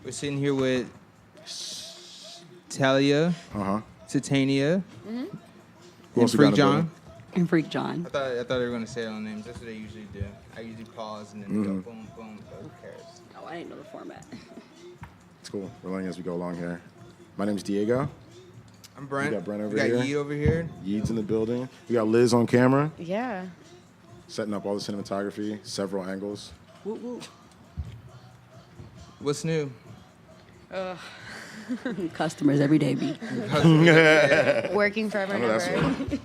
We're sitting here with Talia Satania. Mm-hmm. And FreakJawn. And FreakJawn. I thought they were going to say their own names. That's what they usually do. I usually pause and then go boom, boom. Who cares? Oh, I didn't know the format. It's cool. We're learning as we go along here. My name's Diego. I'm Brent. We got Brent over here. We got Yee over here. Yeed's in the building. We got Liz on camera. Yeah. Setting up all the cinematography, several angles. Woo woo. What's new? Customers every day, B. Working forever and ever.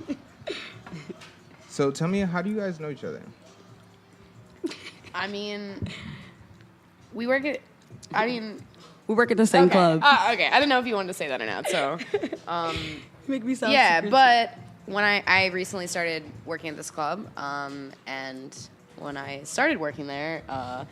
So tell me, how do you guys know each other? I mean, we work at the same club. Okay, I don't know if you wanted to say that or not. So, Make me sound yeah, super but when I recently started working at this club, and when I started working there,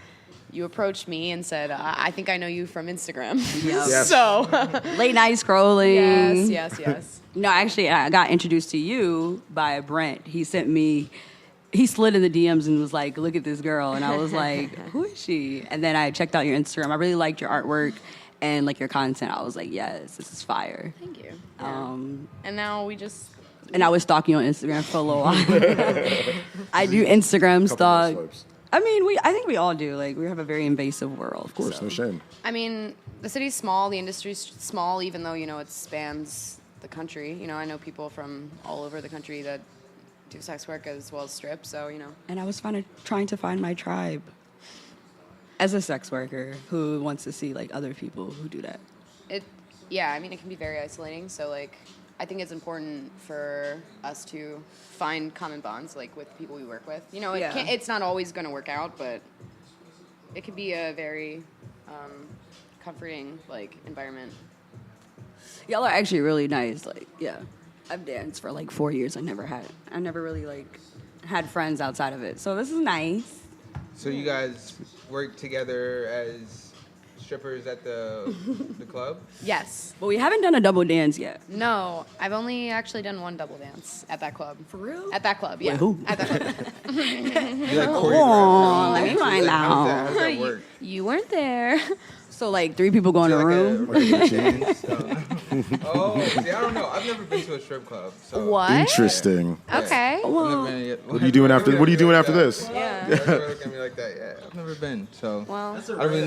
you approached me and said, I think I know you from Instagram. Yes. So late night scrolling. Yes. No, actually, I got introduced to you by Brent. He slid in the DMs and was like, look at this girl. And I was like, who is she? And then I checked out your Instagram. I really liked your artwork and like your content. I was like, yes, this is fire. Thank you. And now we just... And I was stalking you on Instagram for a little while. I do Instagram stalk. I mean, I think we all do. Like, we have a very invasive world. Of course, no shame. I mean, the city's small, the industry's small, even though, it spans the country. I know people from all over the country that do sex work as well as strip, so, And I was trying to find my tribe as a sex worker who wants to see, like, other people who do that. It can be very isolating, so, like, I think it's important for us to find common bonds, like, with people we work with. It's not always going to work out, but it can be a very comforting, like, environment. Y'all are actually really nice. Like, yeah, I've danced for like 4 years. I never really like had friends outside of it. So this is nice. So you guys work together as strippers at the club? Yes. But we haven't done a double dance yet. No, I've only actually done one double dance at that club. For real? At that club, yeah. Wait, who? At that club. You like Oh, let me find How out. does that work? You weren't there. So like 3 people go in a room. Oh, see, I don't know. I've never been to a strip club. So. What? Interesting. Okay. What are you doing after? What are you doing after this? Yeah. Look at me like that. Yeah, I've never been. So Well, I don't really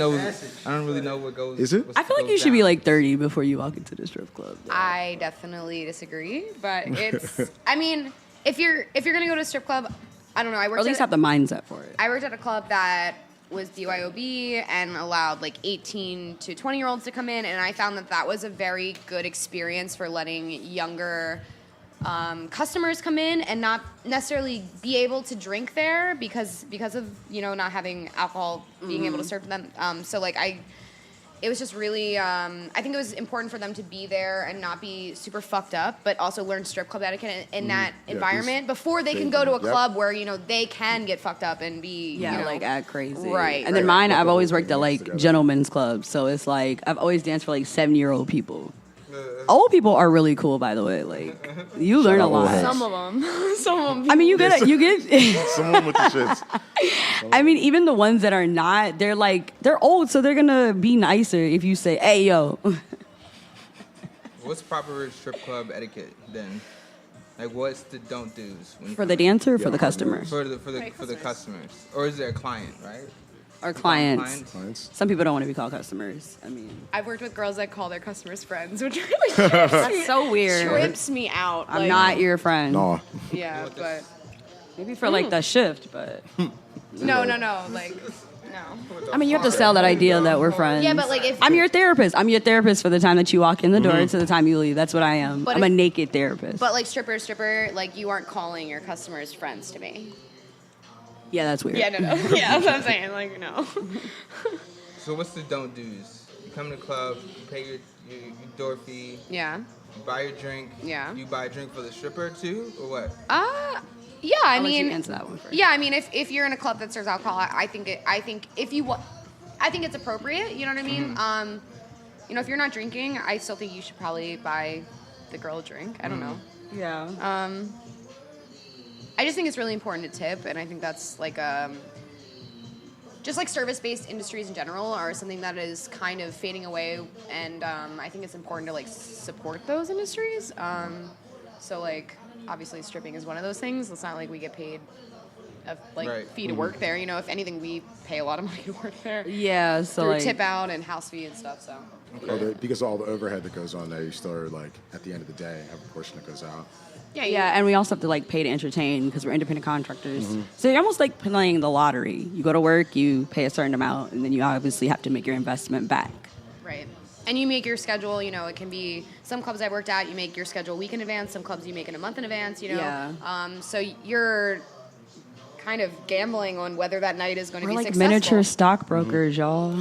know what goes. Is it? I feel like you should be like 30 before you walk into the strip club. I definitely disagree, but it's. I mean, if you're gonna go to a strip club, I don't know. Or at least have the mindset for it. I worked at a club that was BYOB and allowed like 18 to 20-year-olds to come in, and I found that was a very good experience for letting younger customers come in and not necessarily be able to drink there because of not having alcohol being able to serve to them. So like it was just really, I think it was important for them to be there and not be super fucked up, but also learn strip club etiquette in that environment before they can go to a club where, they can get fucked up and be, like act crazy. Right. And then mine, I've always worked at like gentlemen's clubs. So it's like, I've always danced for like 7-year-old people. Old people are really cool, by the way. Like, you learn a lot. Some of them. I mean, you get Someone with the shits. I mean, even the ones that are not, they're old, so they're gonna be nicer if you say, "Hey, yo." What's proper strip club etiquette then? Like, what's the don't do's For the dancer, or for the customer, for the customers, or is it a client, right? or clients. Clients. Some people don't want to be called customers. I mean, I've worked with girls that call their customers friends, which really that's so weird. trips me out. I'm not your friend. No. Yeah, but Maybe for like the shift, but no, like no. I mean, you have to sell that idea that we're friends. Yeah, but like if I'm your therapist. I'm your therapist for the time that you walk in the door to the time you leave. That's what I am. But I'm a if- naked therapist. But like stripper, like you aren't calling your customers friends to me. Yeah, that's weird. Yeah, no. Yeah, that's what I'm saying. Like, no. So what's the don't do's? You come to the club, you pay your door fee, Yeah. you buy your drink. Yeah. You buy a drink for the stripper too, or what? Yeah, I I'll let you mean, answer that one first. yeah, I mean, if you're in a club that serves alcohol, I think it's appropriate. You know what I mean? If you're not drinking, I still think you should probably buy the girl a drink. I don't know. Yeah. I just think it's really important to tip, and I think that's like just like service-based industries in general are something that is kind of fading away, and I think it's important to like support those industries. So like obviously stripping is one of those things. It's not like we get paid a fee to work there. You know, if anything, we pay a lot of money to work there. Yeah, so through like tip out and house fee and stuff. So Because of all the overhead that goes on there, you still are like at the end of the day have a portion that goes out. yeah, and we also have to like pay to entertain because we're independent contractors. So you're almost like playing the lottery. You go to work, you pay a certain amount, and then you obviously have to make your investment back. Right. And you make your schedule, you know, it can be, some clubs I worked at, you make your schedule a week in advance, some clubs you make in a month in advance, you know. Yeah. So you're kind of gambling on whether that night is going to We're be like successful. miniature stockbrokers, y'all.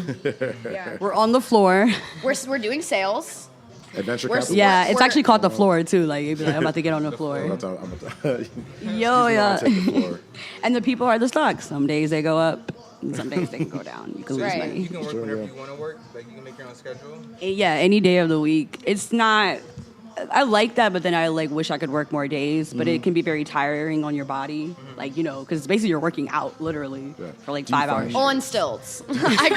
Yeah. We're on the floor. We're doing sales. Adventure We're- capital. Yeah, it's We're- actually called the floor too. Like, you'd be like, I'm about to get on the floor. I'm about to Yo, yeah. take the floor. And the people are the stocks. Some days they go up, and some days they can go down. You can lose Right. money. You can work Sure, whenever yeah. you want to work. Like you can make your own schedule. Yeah, any day of the week. It's not. I like that, but then I like wish I could work more days. But it can be very tiring on your body, like because basically you're working out literally Yeah. for like Do you 5 hours. find- On stilts. I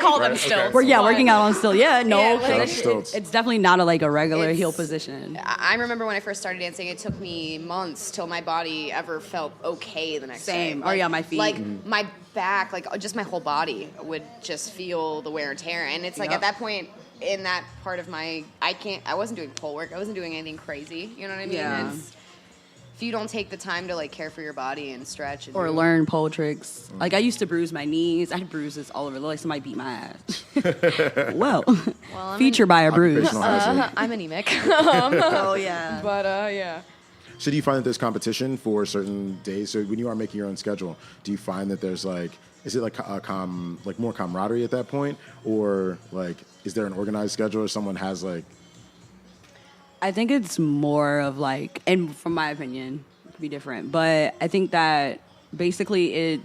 call them Right, stilts. okay. We're working out on still. Yeah, no, Yeah, 'cause like- it's, Stilts. it's definitely not a regular It's- heel position. I remember when I first started dancing, it took me months till my body ever felt okay the next day. Same. Oh, yeah, my feet. Like my back, like just my whole body would just feel the wear and tear. And it's like Yep. at that point in that part of I wasn't doing pole work. I wasn't doing anything crazy. You know what I mean? Yeah. If you don't take the time to like care for your body and stretch and Or do- learn pole tricks. Like I used to bruise my knees. I had bruises all over. Like somebody beat my ass. Well, I'm featured by a bruise. Occupational hazard. I'm anemic. Oh yeah. But yeah. So do you find that there's competition for certain days? So when you are making your own schedule, do you find that there's like, is it like like more camaraderie at that point, or like is there an organized schedule, or someone has like? I think it's more of like, and from my opinion, it could be different, but I think that basically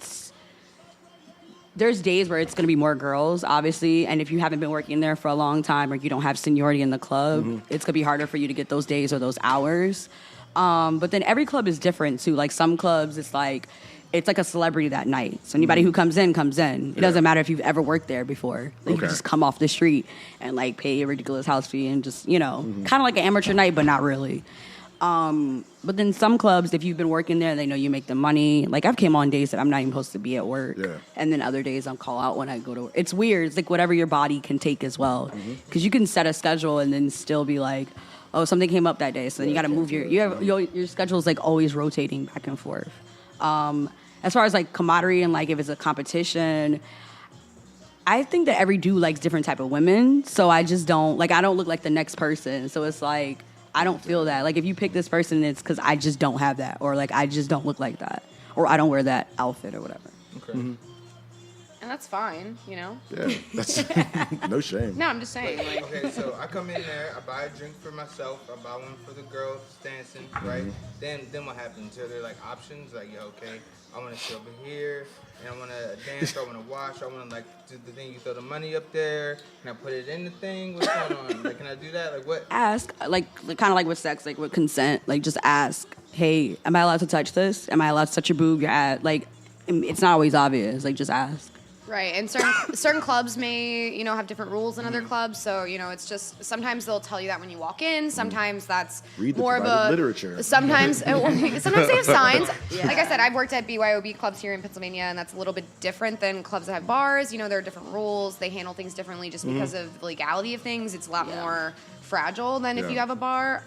there's days where it's going to be more girls, obviously, and if you haven't been working there for a long time or you don't have seniority in the club, it's going to be harder for you to get those days or those hours. But then every club is different too. Like some clubs, it's like a celebrity that night. So anybody who comes in, comes in. It doesn't matter if you've ever worked there before. Like Okay. you just come off the street and like pay a ridiculous house fee and just, kind of like an amateur night, but not really. But then some clubs, if you've been working there, they know you make the money. Like I've came on days that I'm not even supposed to be at work. Yeah. And then other days I'll call out when I go to work. It's weird. It's like whatever your body can take as well. Because you can set a schedule and then still be like, oh, something came up that day. So then you got to move your schedule is like always rotating back and forth. As far as like camaraderie and like if it's a competition, I think that every dude likes different type of women. So I just don't I don't look like the next person. So it's like I don't feel that. Like if you pick this person, it's because I just don't have that, or like I just don't look like that, or I don't wear that outfit or whatever. Okay. And that's fine, you know? Yeah, that's no shame. No, I'm just saying. Like, Okay, so I come in there, I buy a drink for myself, I buy one for the girl dancing, right? Then what happens? Are there like options? Like, yeah, okay, I want to sit over here, and I want to dance, or I want to wash, I want to like do the thing you throw the money up there, can I put it in the thing? What's going on? Like, can I do that? Like, what? Ask, kind of like with sex, like with consent, like just ask, hey, am I allowed to touch this? Am I allowed to touch your boob, your ass? Like, it's not always obvious. Like, just ask. right, and certain clubs may, have different rules than other clubs. So, it's just sometimes they'll tell you that when you walk in. Sometimes that's Read the more of provided a literature. Sometimes they have signs. Like I said, I've worked at BYOB clubs here in Pennsylvania, and that's a little bit different than clubs that have bars. There are different rules. They handle things differently just because of the legality of things. It's a lot more fragile than if Yeah. you have a bar.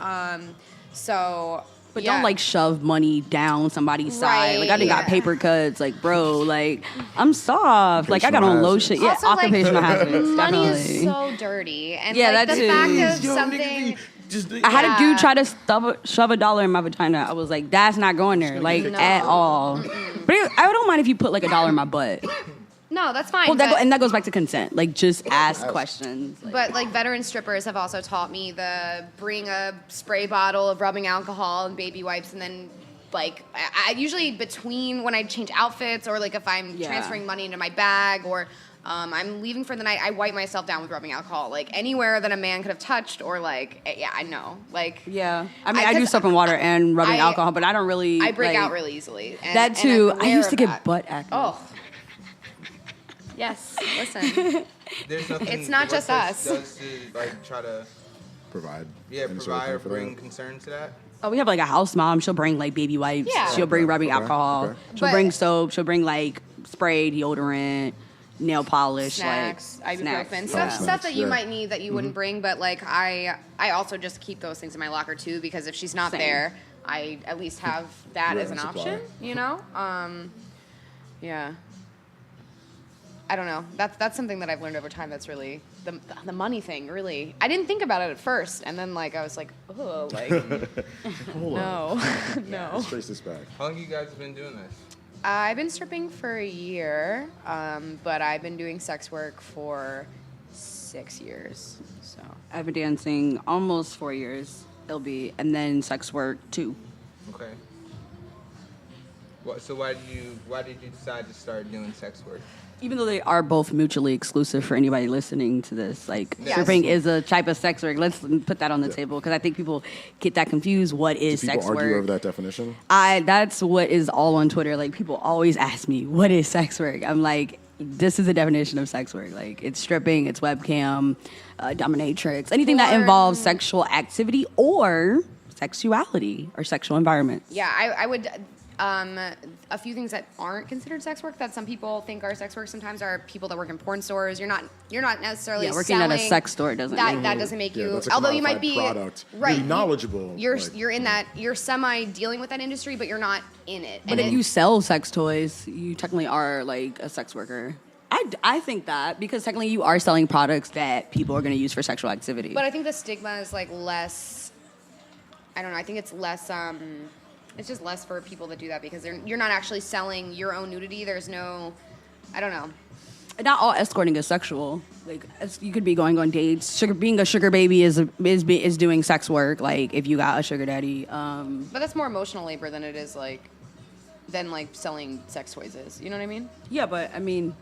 But yeah. don't shove money down somebody's side. Like I done got Right. paper cuts. Like bro, like I'm soft. Like I got on Occupational lotion. Yeah, Also, like, occupational hazards. Money Definitely. is so dirty, and Yeah, like, that the too. fact of Yo, something. I had a dude Yeah. try to shove a dollar in my vagina. I was like, that's not going there, like No. at all. But I don't mind if you put like a dollar in my butt. No, that's fine. Well, but, and that goes back to consent. Like just ask questions. Like, but like veteran strippers have also taught me bring a spray bottle of rubbing alcohol and baby wipes, and then like I usually between when I change outfits or like if I'm Yeah. transferring money into my bag or I'm leaving for the night, I wipe myself down with rubbing alcohol, like anywhere that a man could have touched or like yeah, I know, like yeah, I mean, I do 'cause soap and water and rubbing I- alcohol, but I don't really. I break like, out really easily. And, That and too. I'm I aware used to of get that. butt acne. Oh. Yes, listen. There's nothing. It's not the just workplace us. Does to like try to Provide. yeah any sort of provide or thing for bring that? concern to that. Oh, we have like a house mom. She'll bring like baby wipes. Yeah. She'll bring rubbing Okay, alcohol. okay. She'll But- bring soap. She'll bring like spray, deodorant, nail polish, Snacks, like ibuprofen, snacks. stuff, Yeah. stuff that you Yeah. might need that you wouldn't bring. But like I also just keep those things in my locker too, because if she's not Same. there, I at least have that Your as an own supply. option. You know, yeah. I don't know. That's something that I've learned over time. That's really the money thing. Really, I didn't think about it at first, and then like I was like, oh, like Hold on. no, no. Let's trace this back. How long you guys been doing this? I've been stripping for a year, but I've been doing sex work for 6 years. So I've been dancing almost 4 years. It'll be, and then sex work 2. Okay. So why did you decide to start doing sex work? Even though they are both mutually exclusive for anybody listening to this, like Yes. stripping is a type of sex work. Let's put that on the table because I think people get that confused. What is Do people sex argue work? over that definition? That's what is all on Twitter. Like people always ask me, "What is sex work?" I'm like, "This is the definition of sex work. Like it's stripping, it's webcam, dominatrix, anything that Porn. involves sexual activity or sexuality or sexual environment." yeah, I would. A few things that aren't considered sex work that some people think are sex work sometimes are people that work in porn stores. You're not necessarily Yeah, working at a selling- sex store doesn't that make that doesn't make Yeah, you. that's a Although you might commodified be product. right, Really knowledgeable. You're like- you're in that you're semi dealing with that industry, but you're not in it. But if you sell sex toys, you technically are like a sex worker. I think that because technically you are selling products that people are going to use for sexual activity. But I think the stigma is like less. I don't know. I think it's less. It's just less for people that do that because you're not actually selling your own nudity. There's no. I don't know. not all escorting is sexual. Like you could be going on dates. Being a sugar baby is doing sex work. Like if you got a sugar daddy. But that's more emotional labor than it is like selling sex toys is. You know what I mean? Yeah, but I mean,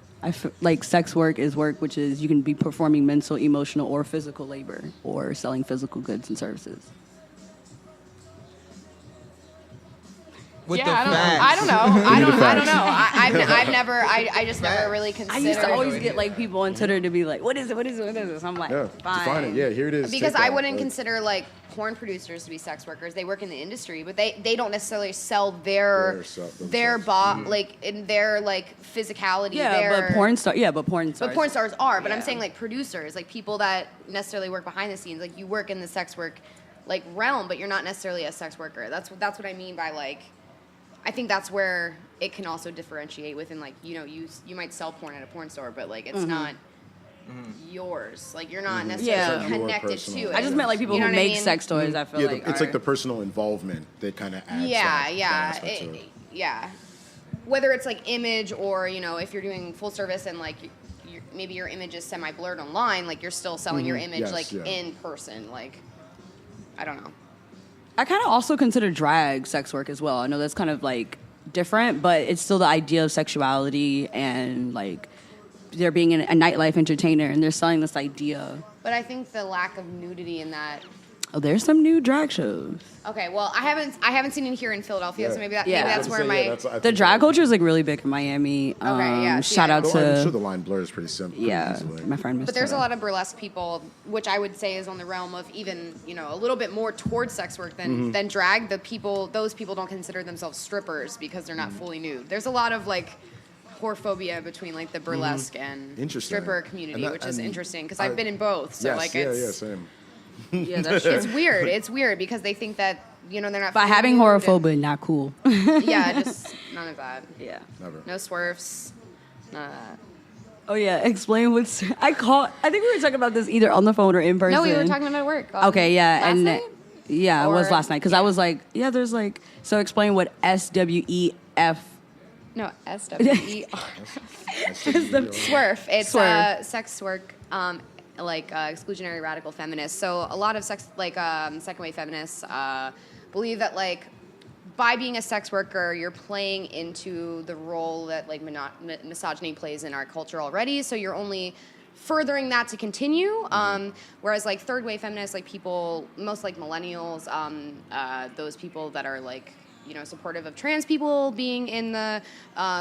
like sex work is work, which is you can be performing mental, emotional, or physical labor, or selling physical goods and services. With yeah, the I don't facts. know. I don't know. I've never. I just never really I considered. used to always get like people on Twitter to be like, "What is it? What is it? What is this?" I'm like, Yeah, "Fine." define it. Yeah, here it is. because Take I that. wouldn't Like, consider like porn producers to be sex workers. They work in the industry, but they don't necessarily sell their themselves. like in their like physicality. Yeah, but porn stars. But porn stars are. But I'm Yeah. saying like producers, like people that necessarily work behind the scenes. Like you work in the sex work like realm, but you're not necessarily a sex worker. That's what I mean by like. I think that's where it can also differentiate within like you might sell porn at a porn store, but like it's not yours. Like you're not necessarily Yeah. connected Personal. to it. I just meant like people You know who what I make mean? sex toys. I feel Yeah, like it's like are- the personal involvement that kind of adds. Yeah, that aspect to it. yeah. Whether it's like image or if you're doing full service and like maybe your image is semi blurred online, like you're still selling your image Yes, like yeah. in person. Like I don't know. I kind of also consider drag sex work as well. I know that's kind of like different, but it's still the idea of sexuality and like they're being a nightlife entertainer and they're selling this idea. But I think the lack of nudity in that. Oh, there's some new drag shows. Okay, well I haven't seen it here in Philadelphia, so Yeah. maybe Yeah. maybe I that's was where gonna say, my yeah, that's- I The think drag that- culture is like really big in Miami. yeah, see, Shout I out know. Well, I'm sure to the line blurs pretty simple. yeah, easily. my friend. But there's a lot of burlesque people, which I would say is on the realm of even a little bit more towards sex work than drag. Those people don't consider themselves strippers because they're not fully nude. There's a lot of like whorephobia between like the burlesque and Interesting. stripper community, And that- which is and interesting because I- I've been in both. So Yes, like yeah, it's same. Yeah, that's true. it's weird. It's weird because they think that they're not. But fully having nude and- horophobia not cool. yeah, just none of that. Yeah. Never. No swerves. None of that. Oh yeah, explain what's I think we were talking about this either on the phone or in person. No, we were talking about it at work. Okay, yeah, last and night? yeah, it was Or- last night because I was like, yeah, there's like, so explain what SWEF. No, SWER. Swerf. It's Swerf. sex work, exclusionary radical feminists. So a lot of second wave feminists believe that like by being a sex worker, you're playing into the role that like misogyny plays in our culture already. So you're only furthering that to continue. Whereas like third wave feminists, like people, most like millennials, those people that are like supportive of trans people being in the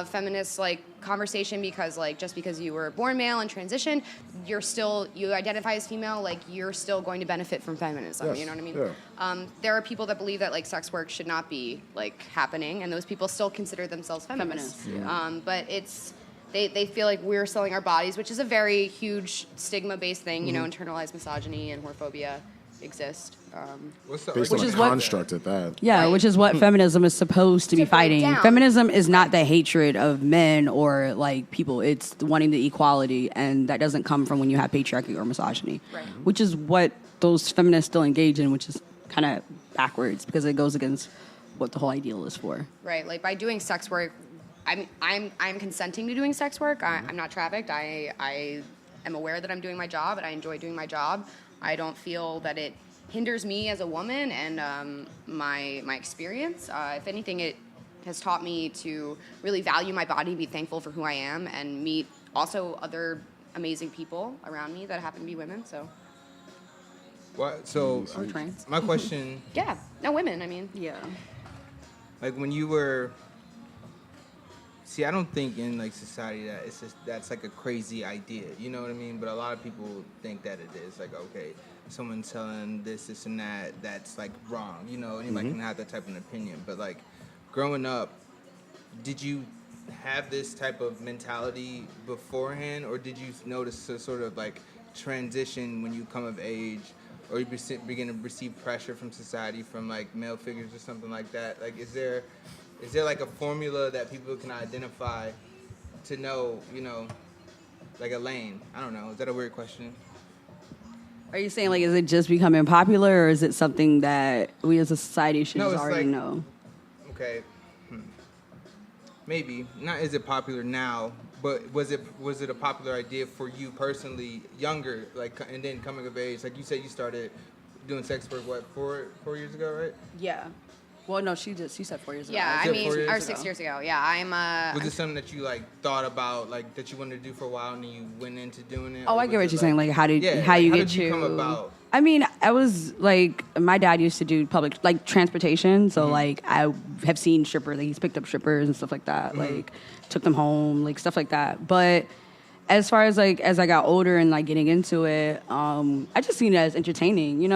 feminist conversation, because just because you were born male and transitioned, you identify as female, you're still going to benefit from feminism. Yes. You know what I mean? Yeah. There are people that believe that sex work should not be happening, and those people still consider themselves feminists. But they feel like we're selling our bodies, which is a very huge stigma-based thing. Internalized misogyny and homophobia exist. Based on a construct at that. Yeah, Right. which is what feminism is supposed to be To break fighting. down. Feminism is not the hatred of men or people. It's wanting the equality, and that doesn't come from when you have patriarchy or misogyny. Right. Which is what those feminists still engage in, which is kind of backwards because it goes against what the whole ideal is for. Right. By doing sex work, I'm consenting to doing sex work. I'm not trafficked. I am aware that I'm doing my job, and I enjoy doing my job. I don't feel that it hinders me as a woman and my experience. If anything, it has taught me to really value my body, be thankful for who I am, and meet also other amazing people around me that happen to be women. So What? So Or trans. my question, yeah, no, women. I mean, Yeah. when you were, see, I don't think in society that that's a crazy idea. You know what I mean? But a lot of people think that it is. Okay, someone's selling this and that. That's wrong. Anybody can have that type of opinion. But growing up, did you have this type of mentality beforehand, or did you notice a sort of transition when you come of age, or you begin to receive pressure from society, from male figures or something like that? Is there a formula that people can identify to know, a lane? I don't know. Is that a weird question? Are you saying is it just becoming popular, or is it something that we as a society should just already know? Okay. Maybe not. Is it popular now? But was it a popular idea for you personally, younger, and then coming of age? You said you started doing sex work, what, 4 years ago, right? Yeah. Well, no, she said 4 years ago. yeah, Is I it mean, 4 years or ago? 6 years ago. Yeah, Was it something that you thought about, that you wanted to do for a while, and then you went into doing it? Oh, Or I get was what it you're saying. How did yeah, how you how get did you to? come about? I mean, I was my dad used to do public transportation, so I have seen strippers. He's picked up strippers and stuff like that. Took them home, stuff like that. But as far as as I got older and getting into it, I just seen it as entertaining.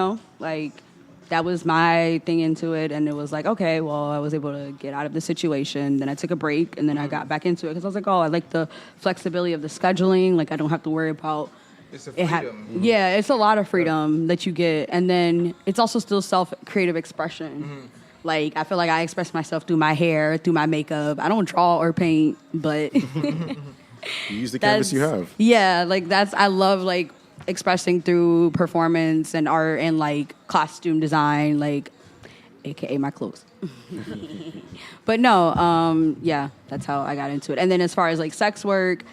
That was my thing into it, and it was okay, well, I was able to get out of the situation. Then I took a break, and then I got back into it because I was oh, I like the flexibility of the scheduling. I don't have to worry about. It's a freedom. Yeah, it's a lot of freedom that you get, and then it's also still creative expression. I feel I express myself through my hair, through my makeup. I don't draw or paint, but You use the canvas you have. yeah, I love expressing through performance and art and costume design, AKA my clothes. But no, yeah, that's how I got into it. And then as far as sex work,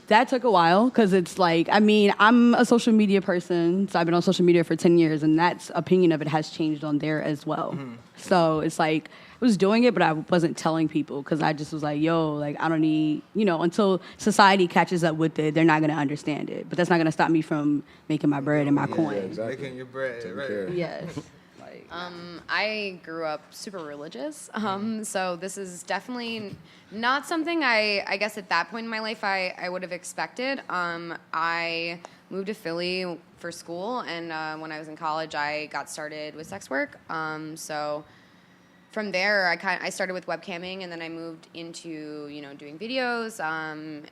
that took a while because it's I'm a social media person, so I've been on social media for 10 years, and that opinion of it has changed on there as well. So it's I was doing it, but I wasn't telling people because I just was yo, I don't need, until society catches up with it, they're not going to understand it. But that's not going to stop me from making my bread and my coin. exactly. Making your bread, Taking right? care. Yes. I grew up super religious, so this is definitely not something I guess at that point in my life I would have expected. I moved to Philly for school, and when I was in college, I got started with sex work. So from there, I started with webcamming, and then I moved into doing videos,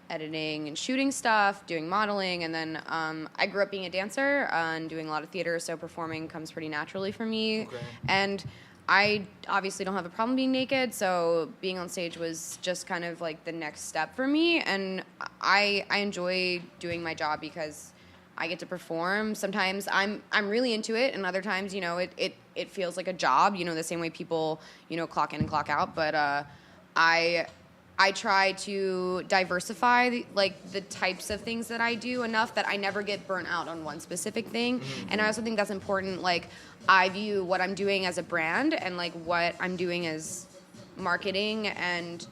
editing and shooting stuff, doing modeling, and then I grew up being a dancer and doing a lot of theater, so performing comes pretty naturally for me. Okay. And I obviously don't have a problem being naked, so being on stage was just kind of the next step for me, and I enjoy doing my job because I get to perform. Sometimes I'm really into it, and other times, it feels like a job, the same way people, clock in and clock out. But I try to diversify the types of things that I do enough that I never get burnt out on one specific thing. And I also think that's important. I view what I'm doing as a brand, and what I'm doing as marketing and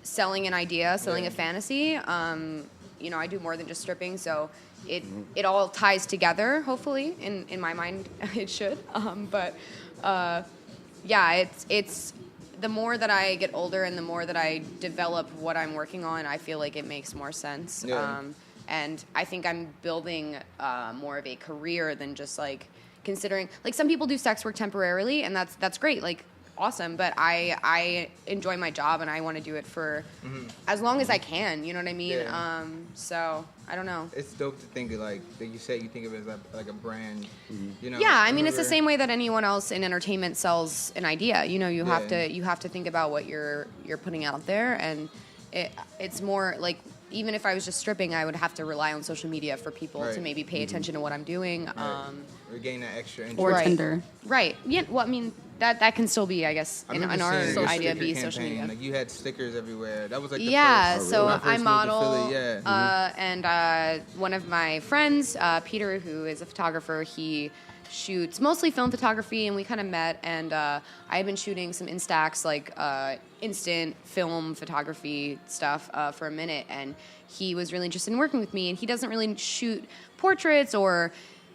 selling an idea, selling a fantasy. I do more than just stripping, so it all ties together, hopefully. In my mind, it should. Yeah, it's the more that I get older and the more that I develop what I'm working on, I feel like it makes more sense. Yeah. And I think I'm building more of a career than just like considering, like some people do sex work temporarily, and that's great, like awesome. But I enjoy my job, and I want to do it for as long as I can. You know what I mean? Yeah. So I don't know. It's dope to think of like you said. You think of it as like a brand. You know. Yeah, I mean, it's the remember- same way that anyone else in entertainment sells an idea. You know, you have Yeah. to think about what you're putting out there, and it's more like, even if I was just stripping, I would have to rely on social media for people Right. to maybe pay attention to what I'm doing. Or gain that extra interest. Or Right. Tinder. Right. Yeah. Well, I mean, that can still be, I guess, I in remember our seeing your idea, sticker be social campaign. media. Like you had stickers everywhere. That was like the Yeah, first. so when I first moved to model, Philly, yeah. and one of my friends, Peter, who is a photographer, he shoots mostly film photography, and we kind of met, and I had been shooting some Instax, like instant film photography stuff for a minute, and he was really interested in working with me, and he doesn't really shoot portraits or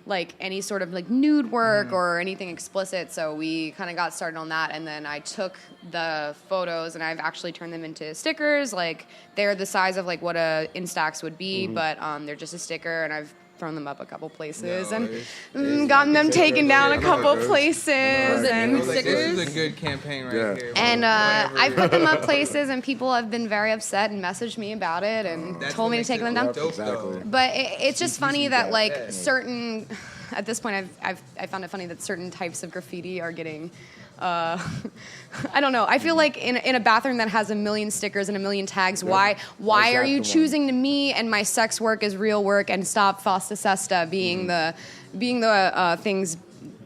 like any sort of like nude work or anything explicit, so we kind of got started on that, and then I took the photos and I've actually turned them into stickers. Like they're the size of like what a Instax would be, but they're just a sticker, and I've thrown them up a couple places No, and it's gotten them like taken down a I know couple it is. places, I and was like, this is stickers? a good campaign right Yeah. here. and Whatever. I put them up places, and people have been very upset and messaged me about it and That's told what me to makes take it them down. dope, Exactly. though. But it's just funny that that. like Yeah. certain, at this point I found it funny that certain types of graffiti are getting, I don't know. I feel like in a bathroom that has a million stickers and a million tags, why Why is are that you the one? choosing to me and my sex work is real work, and stop FOSTA SESTA being the things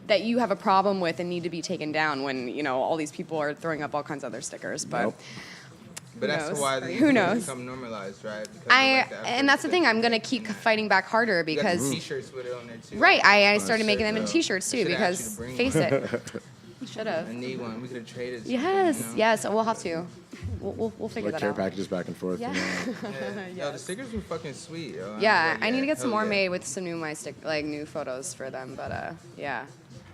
that you have a problem with and need to be taken down, when you know all these people are throwing up all kinds of other stickers. But Nope. But Who that's knows? why these Who things knows? become normalized, right? Because of, I like, the and that's the thing. I'm gonna efforts. keep fighting back harder You got because. the T-shirts with it on there too. Right, I started shit, making them in though. T-shirts too, Should've asked you because to bring face one. it, should have. I need one. We could have traded. something, Yes, you know? yes, we'll have to. We'll figure Like that care out. packages back and forth. Yeah. You know? Yeah. Yo, the stickers were fucking sweet. Yo. Yeah, Like, I need to get some hell more yeah. made with some new photos for them. But yeah,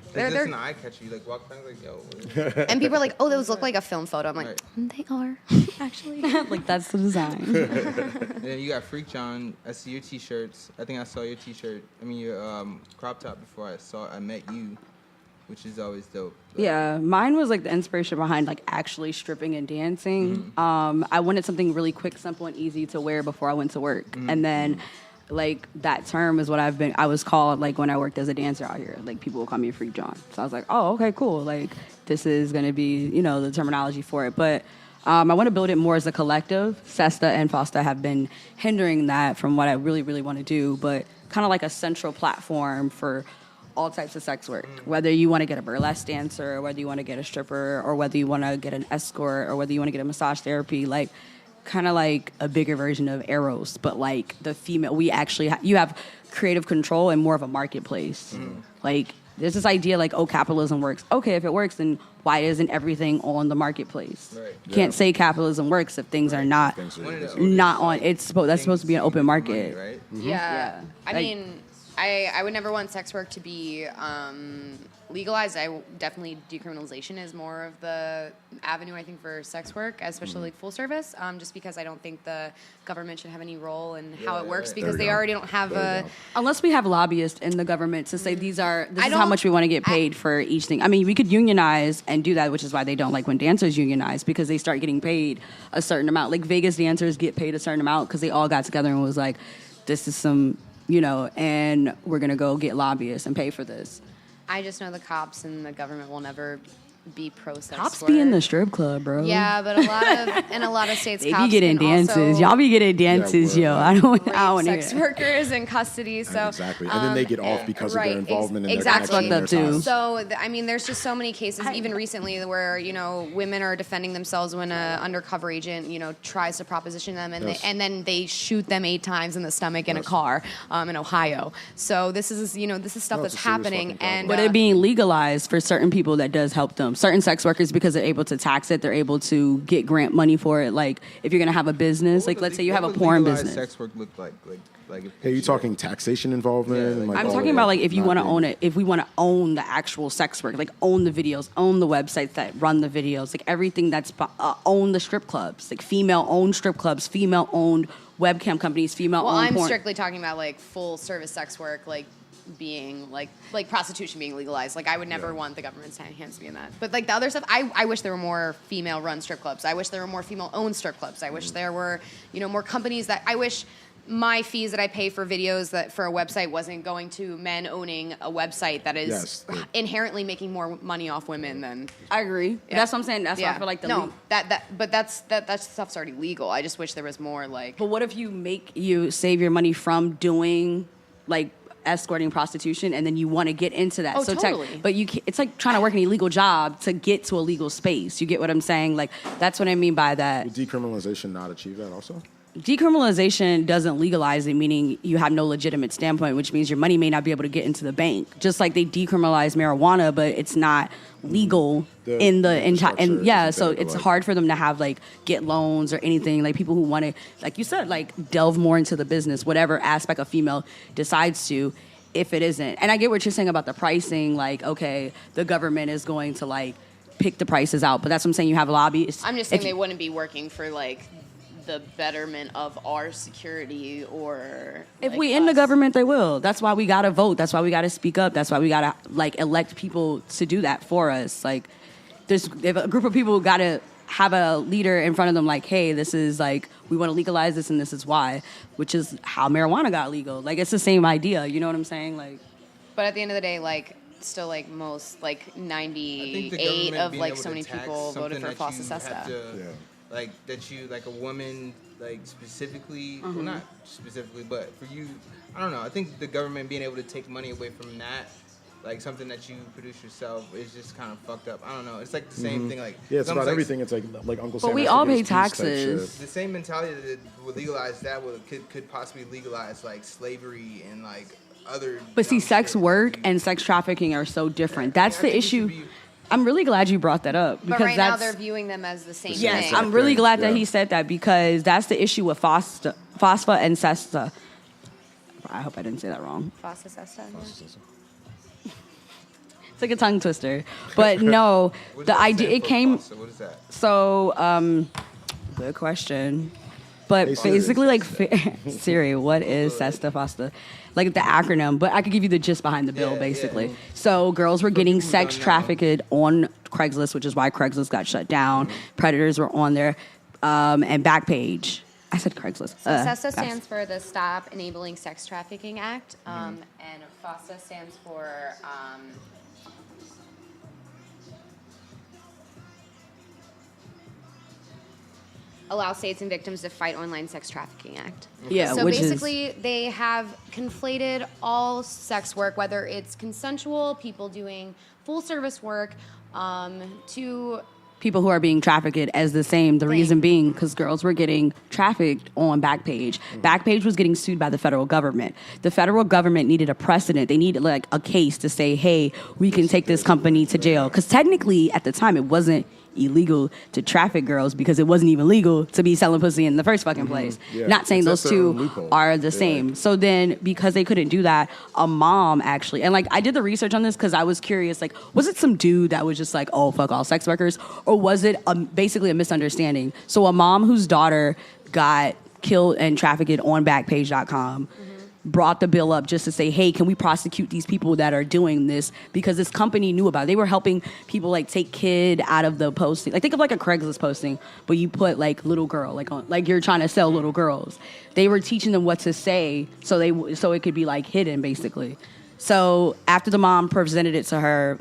It's they're just an eye catcher. You like walk by and like, yo. What is and people are like, oh, those look like a film photo. I'm like, Right. They are actually. Like that's the design. And then you got FreakJawn. I see your T-shirts. I think I saw your T-shirt. I mean your crop top before I met you, which is always dope. Yeah, mine was like the inspiration behind like actually stripping and dancing. I wanted something really quick, simple, and easy to wear before I went to work, and then like that term is what I was called like when I worked as a dancer out here. Like people would call me FreakJawn, so I was like, oh, okay, cool. Like this is gonna be the terminology for it, but. I want to build it more as a collective. SESTA and FOSTA have been hindering that from what I really, really want to do, but kind of like a central platform for all types of sex work. Whether you want to get a burlesque dancer, or whether you want to get a stripper, or whether you want to get an escort, or whether you want to get a massage therapy, like kind of like a bigger version of Eros, but like the female. We actually you have creative control and more of a marketplace. Like there's this idea like, oh, capitalism works. Okay, if it works, then why isn't everything on the marketplace? Right. You can't say capitalism works if things are not Things are- One of the not oldest, on. That's supposed to be an open money, market. right? Yeah. Yeah. I Like- mean, I would never want sex work to be legalized. Definitely decriminalization is more of the avenue, I think, for sex work, especially like full service, just because I don't think the government should have any role in how Yeah, it works, right. because There we they go. already don't have There we a... go. Unless we have lobbyists in the government to say this I is how don't- much we want to get paid for each thing. I mean, we could unionize and do that, which is why they don't like when dancers unionize, because they start getting paid a certain amount. Like Vegas dancers get paid a certain amount because they all got together and was like, this is some, and we're going to go get lobbyists and pay for this. I just know the cops and the government will never be pro-sex Cops work. be in the strip club, bro. Yeah, but in a lot of states, They cops be getting can dances. also Y'all be getting dances, word. yo. I don't rape want to hear sex that. workers in custody. So exactly. And then they get off because of right, their involvement in exactly. their connection and Fucked up, their too. ties. So, I mean, there's just so many cases, even recently, where, women are defending themselves when an undercover agent, tries to proposition them, and, Yes. and then they shoot them 8 times in the stomach in a car in Ohio. So this is stuff No, that's it's a serious happening. fucking problem. And But it being legalized for certain people, that does help them. certain sex workers, because they're able to tax it, they're able to get grant money for it. Like, if you're gonna have a business, like let's say you have a porn business. Sex work look like Hey, you talking taxation involvement? Yeah, and like I'm all talking of about that? like if you Not want to being- own it, if we want to own the actual sex work, like own the videos, own the websites that run the videos, like everything that's own the strip clubs, like female-owned strip clubs, female-owned webcam companies, female-owned Well, I'm porn. strictly talking about like full service sex work, like being like prostitution being legalized. Like I would never want the government's hands to be in that. But like the other stuff, I wish there were more female-run strip clubs. I wish there were more female-owned strip clubs. I wish there were, more companies that. I wish my fees that I pay for videos that for a website wasn't going to men owning a website that is Yes. inherently making more money off women than. I agree. Yeah. That's what I'm saying. That's why I feel like the no but that stuff's already legal. I just wish there was more like. But what if you save your money from doing like escorting prostitution, and then you want to get into that? Oh, so totally. but it's like trying to work an illegal job to get to a legal space. You get what I'm saying? Like that's what I mean by that. Would decriminalization not achieve that also? Decriminalization doesn't legalize it, meaning you have no legitimate standpoint, which means your money may not be able to get into the bank. Just like they decriminalize marijuana, but it's not legal in the entire. And yeah, so it's hard for them to have like get loans or anything. Like people who want to, like you said, like delve more into the business, whatever aspect a female decides to. If it isn't, and I get what you're saying about the pricing. Like, okay, the government is going to like pick the prices out, but that's what I'm saying. You have lobbyists. I'm just saying they wouldn't be working for like the betterment of our security or if like, we in the us. government, they will. That's why we gotta vote. That's why we gotta speak up. That's why we gotta like elect people to do that for us. Like, if a group of people gotta have a leader in front of them, like, hey, this is like we want to legalize this, and this is why, which is how marijuana got legal. Like, it's the same idea. You know what I'm saying? Like, But at the end of the day, like still like most like 98 of like so many people voted for FOSTA SESTA. Like that you like a woman like specifically, well not specifically, but for you, I don't know. I think the government being able to take money away from that, like something that you produce yourself, is just kind of fucked up. I don't know. It's like the same thing. Like Yeah, it's about like, everything. It's like Uncle Sam. but we has to all get pay his piece type taxes. shit. The same mentality that would legalize that could possibly legalize like slavery and like other. But see, dumb sex shit. work and sex trafficking are so different. Yeah, That's I the think we issue. should be- I'm really glad you brought that up But because right now that's they're viewing them as the same yes. thing. I'm really glad that Yeah. he said that because that's the issue with FOSTA and SESTA. I hope I didn't say that wrong. FOSTA SESTA. Yeah. It's like a tongue twister, but no, What does the that idea stand it for, came. FOSTA? What is that? So, good question. But Hey, Siri. basically, like Siri, what is SESTA FOSTA? Like the acronym, but I could give you the gist behind the bill, Yeah, basically. yeah. So girls were getting people who sex don't know. trafficked on Craigslist, which is why Craigslist got shut down. Predators were on there, and Backpage. I said Craigslist. SESTA stands for the Stop Enabling Sex Trafficking Act, and FOSTA stands for Allow States and Victims to Fight Online Sex Trafficking Act. Yeah, So which is basically, they have conflated all sex work, whether it's consensual, people doing full service work, to people who are being trafficked as the same. The reason being because girls were getting trafficked on Backpage. Backpage was getting sued by the federal government. The federal government needed a precedent. They needed like a case to say, hey, we can take this company to jail. Because technically, at the time, it wasn't illegal to traffic girls because it wasn't even legal to be selling pussy in the first fucking place. Yeah. Not saying It's those just their own two loophole. are the Yeah. same. So then, because they couldn't do that, a mom actually, and like I did the research on this because I was curious, like, was it some dude that was just like, oh, fuck all sex workers? Or was it basically a misunderstanding? So a mom whose daughter got killed and trafficked on Backpage.com brought the bill up just to say, hey, can we prosecute these people that are doing this? Because this company knew about it. They were helping people like take kid out of the posting. Like think of like a Craigslist posting, but you put like little girl, like on, like you're trying to sell little girls. They were teaching them what to say so it could be like hidden basically. So after the mom presented it to her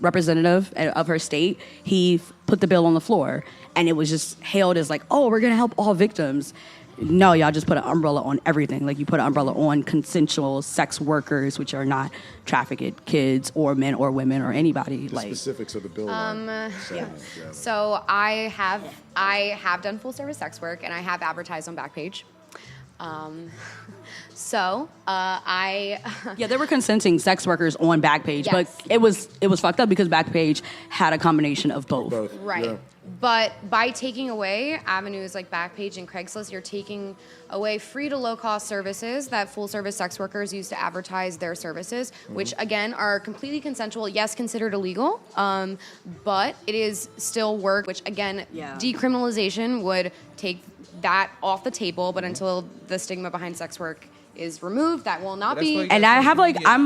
representative of her state, he put the bill on the floor and it was just hailed as like, oh, we're gonna help all victims. No, y'all just put an umbrella on everything. Like you put an umbrella on consensual sex workers, which are not trafficked kids or men or women or anybody. The like specifics of the bill. So I have done full service sex work and I have advertised on Backpage. Yeah, there were consenting sex workers on Backpage, Yes. but it was fucked up because Backpage had a combination of both. Right. Yeah. But by taking away avenues like Backpage and Craigslist, you're taking away free to low cost services that full service sex workers use to advertise their services, which again are completely consensual, yes, considered illegal, but it is still work, which again, decriminalization would take that off the table, but until the stigma behind sex work is removed, that will not be. And I have like, Social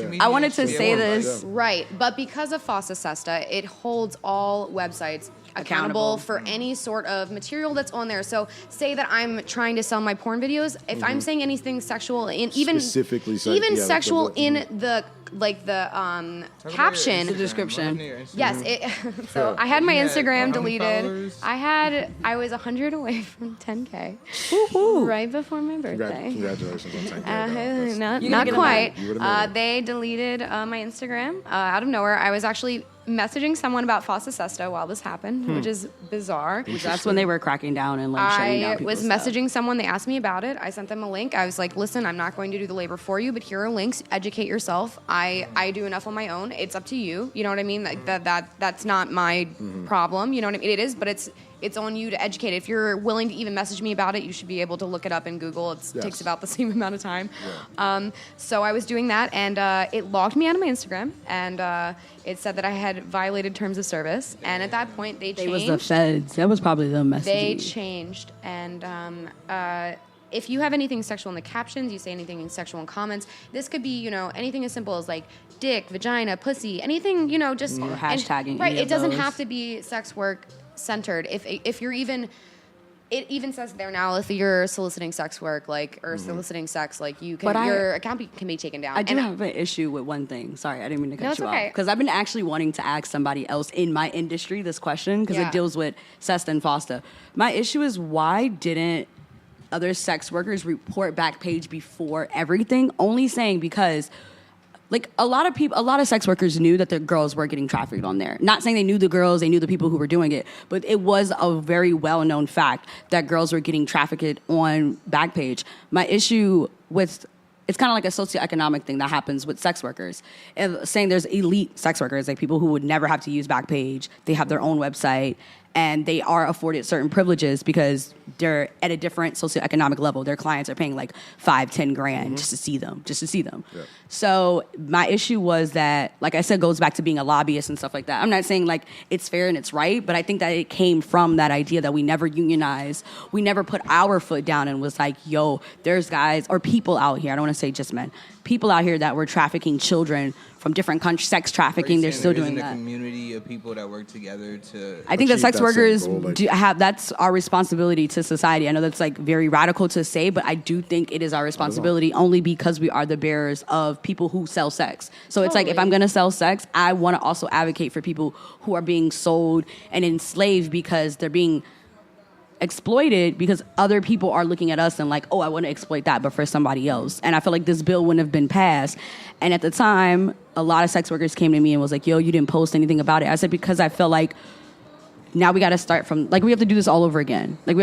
media I wanted to should be say a woman, this. Right, but because of FOSTA SESTA, it holds all websites accountable for any sort of material that's on there. So say that I'm trying to sell my porn videos, if I'm saying anything sexual in even Specifically sexual in the caption, The description. yes, so I had my Instagram deleted. I was 100 away from 10K right before my birthday. Congratulations on 10K. Not get a quite. You would've made it. They deleted my Instagram out of nowhere. I was actually messaging someone about FOSTA SESTA while this happened, which is bizarre. That's when they were cracking down and like shutting down I people's was stuff. messaging someone. They asked me about it. I sent them a link. I was like, listen, I'm not going to do the labor for you, but here are links. Educate yourself. I do enough on my own. It's up to you. You know what I mean? Like that's not my problem. You know what I mean? It is, but it's on you to educate. If you're willing to even message me about it, you should be able to look it up in Google. It takes about the same amount of time. Yeah. So I was doing that, and it logged me out of my Instagram, and it said that I had violated terms of service. And at that point, they changed. It was the feds. That was probably them messaging. They changed, and if you have anything sexual in the captions, you say anything sexual in comments. This could be, anything as simple as like dick, vagina, pussy, anything, just Or hashtagging right, any of it doesn't those. have to be sex work centered. If you're even, it even says there now if you're soliciting sex work, like or soliciting sex, like you can your account can be taken down. I do have an issue with one thing. Sorry, I didn't mean to cut No, it's you okay. off. Because I've been actually wanting to ask somebody else in my industry this question because Yeah. it deals with SESTA and FOSTA. My issue is why didn't other sex workers report Backpage before everything? Only saying because like a lot of sex workers knew that the girls were getting trafficked on there. Not saying they knew the girls, they knew the people who were doing it, but it was a very well-known fact that girls were getting trafficked on Backpage. My issue with it's kind of like a socioeconomic thing that happens with sex workers. And saying there's elite sex workers, like people who would never have to use Backpage. They have their own website, and they are afforded certain privileges because they're at a different socioeconomic level. Their clients are paying like $5-10 grand just to see them. Yeah. So my issue was that, like I said, goes back to being a lobbyist and stuff like that. I'm not saying like it's fair and it's right, but I think that it came from that idea that we never unionized. We never put our foot down and was like, yo, there's guys or people out here. I don't want to say just men. People out here that were trafficking children from different countries, sex trafficking. They're still doing that. A community of people that work together to. I think that sex workers goal, like- that's our responsibility to society. I know that's like very radical to say, but I do think it is our responsibility only because we are the bearers of people who sell sex. So it's like if I'm going to sell sex, I want to also advocate for people who are being sold and enslaved because they're being exploited because other people are looking at us and like, oh, I want to exploit that, but for somebody else. And I feel like this bill wouldn't have been passed. And at the time, a lot of sex workers came to me and was like, yo, you didn't post anything about it. I said, because I felt like now we got to start from, like, we have to do this all over again. Like,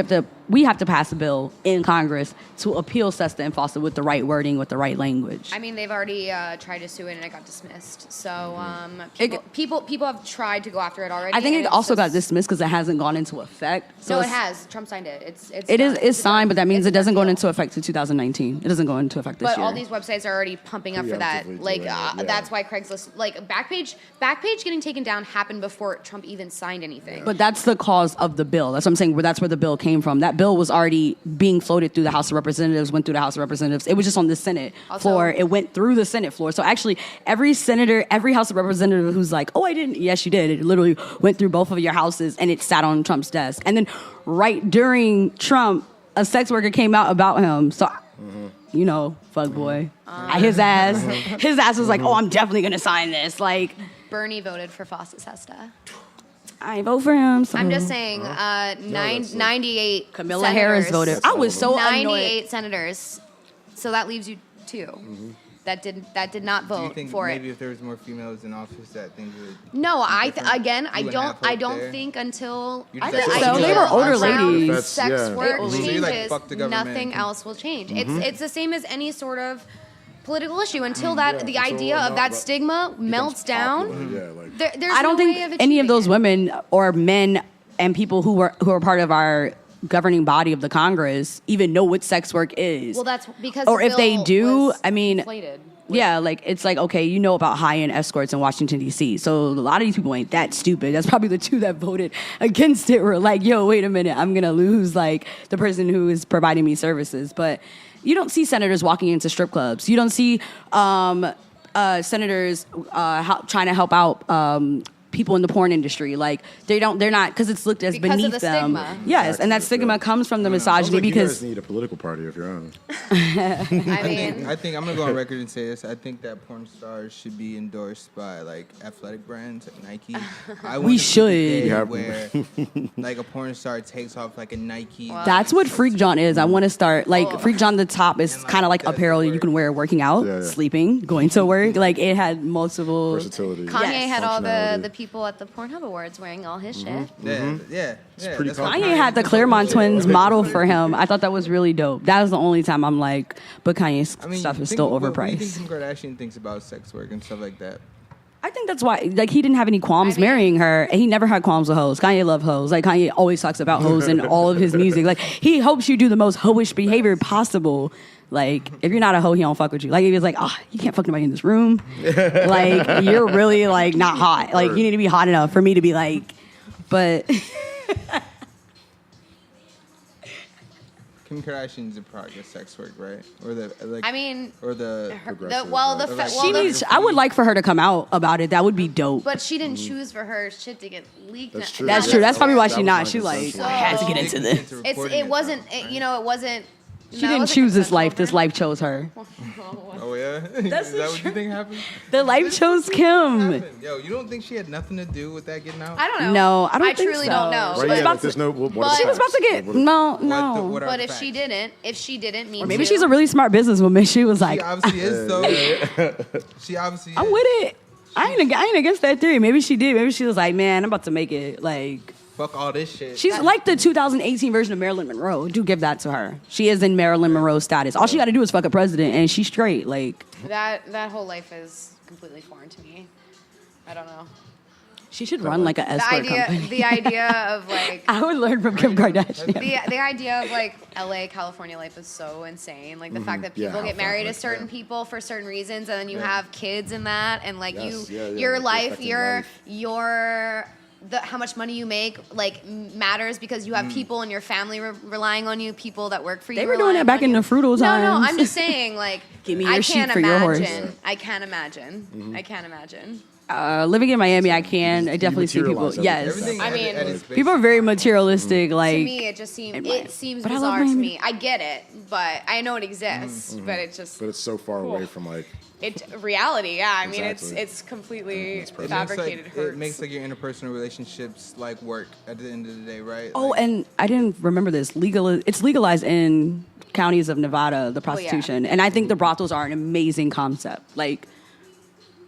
we have to pass a bill in Congress to appeal SESTA and FOSTA with the right wording, with the right language. I mean, they've already tried to sue it and it got dismissed. So people have tried to go after it already. I think and it it's also got just- dismissed because it hasn't gone into effect. So No, it it's- has. Trump signed it. It's signed, but that means it doesn't go into into effect to 2019. It doesn't go into effect this But year. all these websites are already pumping up for that. Preemptively Like, doing it, yeah. that's why Craigslist, like, Backpage getting taken down happened before Trump even signed anything. But that's the cause of the bill. That's what I'm saying. That's where the bill came from. That bill was already being floated through the House of Representatives, went through the House of Representatives. It was just on the Senate floor. It went through the Senate floor. So actually, every senator, every House of Representative who's like, oh, I didn't. Yes, you did. It literally went through both of your houses and it sat on Trump's desk. And then right during Trump, a sex worker came out about him. So, fuck boy. His ass was like, oh, I'm definitely going to sign this. Like, Bernie voted for FOSTA SESTA. I ain't vote for him. So. I'm just saying, 98 Kamala senators, Harris voted. I was so 98 annoyed. senators. So that leaves you 2. that did not Do you vote think for maybe it. if there was more females in office that things would? No, different? I You wouldn't have don't hope there? think until You I just think like- so. They were older ladies. That's- sex yeah. work So you're changes, like, fuck the government. nothing else will change. Mm-hmm. It's the same as any sort of political issue until Yeah, the until idea no, of that but stigma melts down. Yeah, like There's I don't no way think of any of achieving those it. women or men and people who are part of our governing body of the Congress even know what sex work is. Well, that's because or the if they bill do, was I mean, inflated with- yeah, like it's like okay, you know about high-end escorts in Washington D.C. So a lot of these people ain't that stupid. That's probably the two that voted against it were like, yo, wait a minute, I'm gonna lose like the person who is providing me services, but. You don't see senators walking into strip clubs. You don't see senators trying to help out people in the porn industry. Like they're not because it's looked as Because of beneath the them. stigma. Yes, and that stigma comes from the misogyny sounds like you because guys need a political party if you're on. I mean, I think I'm gonna go on record and say this. I think that porn stars should be endorsed by like athletic brands like Nike. I want We it to be should. day Yeah. where like a porn star takes off like a Nike. that's what FreakJawn is. I want to start like Oh. FreakJawn. The top is And, like, kind of like that's apparel the you word. can wear working out, Yeah, yeah. sleeping, going to work. Like it had multiple. Versatility. Kanye had all functionality. the people at the Pornhub Awards wearing all his shit. Yeah. pretty that's what comfortable. Kanye had the Claremont twins model for him. I thought that was really dope. That was the only time I'm like, but Kanye's stuff is still What do you overpriced. think Kim Kardashian thinks about sex work and stuff like that? I think that's why, like, he didn't have any qualms I mean- marrying her, and he never had qualms with hoes. Kanye loved hoes. Like, Kanye always talks about hoes in all of his music. Like, he hopes you do the most hoish behavior possible. Like, if you're not a hoe, he don't fuck with you. Like, if he's like, oh, you can't fuck nobody in this room. Like, you're really, like, not hot. Like, you need to be hot enough for me to be like, but... Kim Kardashian's a product of sex work, right? Or the like. I mean, or the. Progressive, well, right? the Like, She needs, I would like for her to come out about it. That would be dope. but she didn't choose for her shit to get leaked. That's true. That's Yeah, true. That's probably why that she was not. my She like, consensus. I had to get into this. It wasn't. It wasn't. She didn't choose this life. This life chose her. Oh yeah. That's Is that what true. you think happened? The life chose Kim. Happened? Yo, you don't think she had nothing to do with that getting out? I don't know. No, I don't I think truly so. don't know. Right, was yeah, about like, there's no. What but- are She was about to get facts? no, What no. are But the if she facts? didn't mean Or maybe to, she's a really smart businesswoman. She was like, She obviously is though. She obviously. I'm is. with it. I ain't against that theory. Maybe she did. Maybe she was like, man, I'm about to make it. Like, Fuck all this shit. she's like the 2018 version of Marilyn Monroe. Do give that to her. She is in Marilyn Monroe status. All she got to do is fuck a president, and she's straight. Like, that whole life is completely foreign to me. I don't know. she should run like an escort company. The idea of like. I would learn from Kim Kardashian. The idea of like LA, California life is so insane. Like the fact that Yeah, people how get married to far-fetched, certain yeah. people for certain reasons, and then you Yeah. have kids in that, and like Yes, yeah, your like, life, affecting your life. how much money you make like matters because you have people in your family relying on you, people that work for you. They were doing that relying back on in you. the Frugal No, times. I'm just saying like Give me I your sheep can't for your horse. imagine. I can't imagine. I can't imagine. Living in Miami, I can. I definitely see people. materialize Yes. Everything I at- mean, at its People are basic. very materialistic. Like, To me, it just seems it seems but I love bizarre to Miami. me. I get it, but I know it exists, but it just But it's so far away from like. it's reality. Yeah, I mean Exactly. it's completely It's perfect. fabricated. It makes like your interpersonal relationships like work at the end of the day, right? oh, Like, and I didn't remember this. It's legalized in counties of Nevada, the prostitution. And I think the brothels are an amazing concept. Like,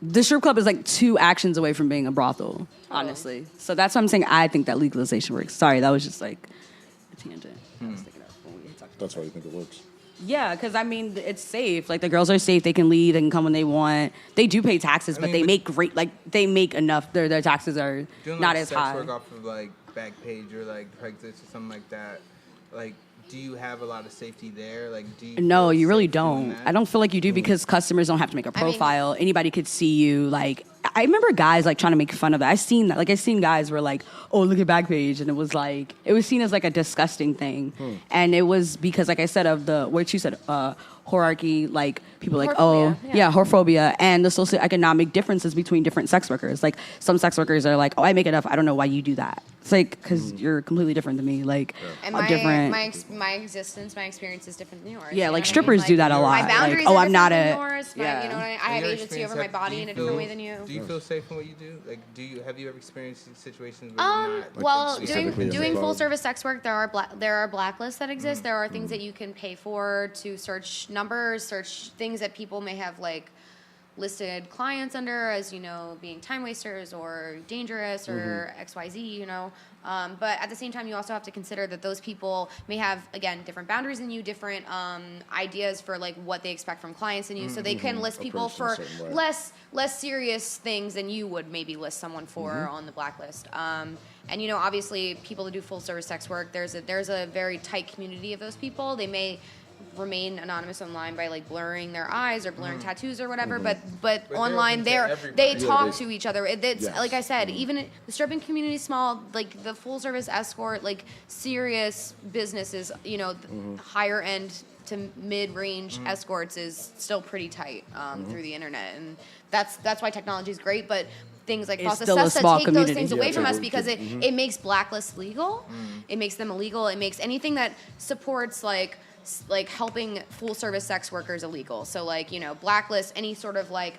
the strip club is like 2 actions away from being a brothel, honestly. So that's what I'm saying. I think that legalization works. Sorry, that was just like a tangent. I was thinking of when we talked about That's why you think it works. Yeah, because I mean, it's safe. Like, the girls are safe. They can leave. They can come when they want. They do pay taxes, but mean, they but- make great. Like, they make enough. Their taxes are doing not like as sex high. work off of like Backpage or like Craigslist or something like that. Like, do you have a lot of safety there? Like, do you? No, feel you really safe doing don't. that? I don't feel like you do because customers don't have to make a I mean- profile. Anybody could see you. Like, I remember guys like trying to make fun of that. I seen that. Like, I seen guys were like, "Oh, look at Backpage," and it was like it was seen as like a disgusting thing, and it was because, like I said, of the what you said, hierarchy. Like, people like, Whorephobia, oh, yeah. yeah, whorephobia, and the socioeconomic differences between different sex workers. Like, some sex workers are like, "Oh, I make enough. I don't know why you do that." It's like because you're completely different than me. Like, And different. my existence, my experience is different than yours. Yeah, you know like what I strippers mean? do that a lot. My Like, boundaries oh, are I'm not different a- than yours, yeah. but you know, I In have your agency experience, over my do body you in a different feel- way than you. Do you feel safe in what you do? Like, have you ever experienced situations where you're not? Well, specifically in the doing club? full service sex work, there are blacklists that exist. There are things that you can pay for to search numbers, search things that people may have like listed clients under as, you know, being time wasters or dangerous or XYZ, you know. But at the same time, you also have to consider that those people may have, again, different boundaries than you, different ideas for like what they expect from clients and you. So they can list people for less serious things than you would maybe list someone for on the blacklist. And you know, obviously, people that do full service sex work, there's a very tight community of those people. They may remain anonymous online by like blurring their eyes or blurring tattoos or whatever, but online they talk to each other. It's like I said, even the stripping community is small. Like the full service escort, like serious businesses, you know, higher end to mid range escorts is still pretty tight through the internet, and that's why technology is great, but. Things like FOSTA, SESTA take those things away from us because it makes blacklists legal. It makes them illegal. It makes anything that supports like helping full service sex workers illegal. So like, you know, blacklist, any sort of like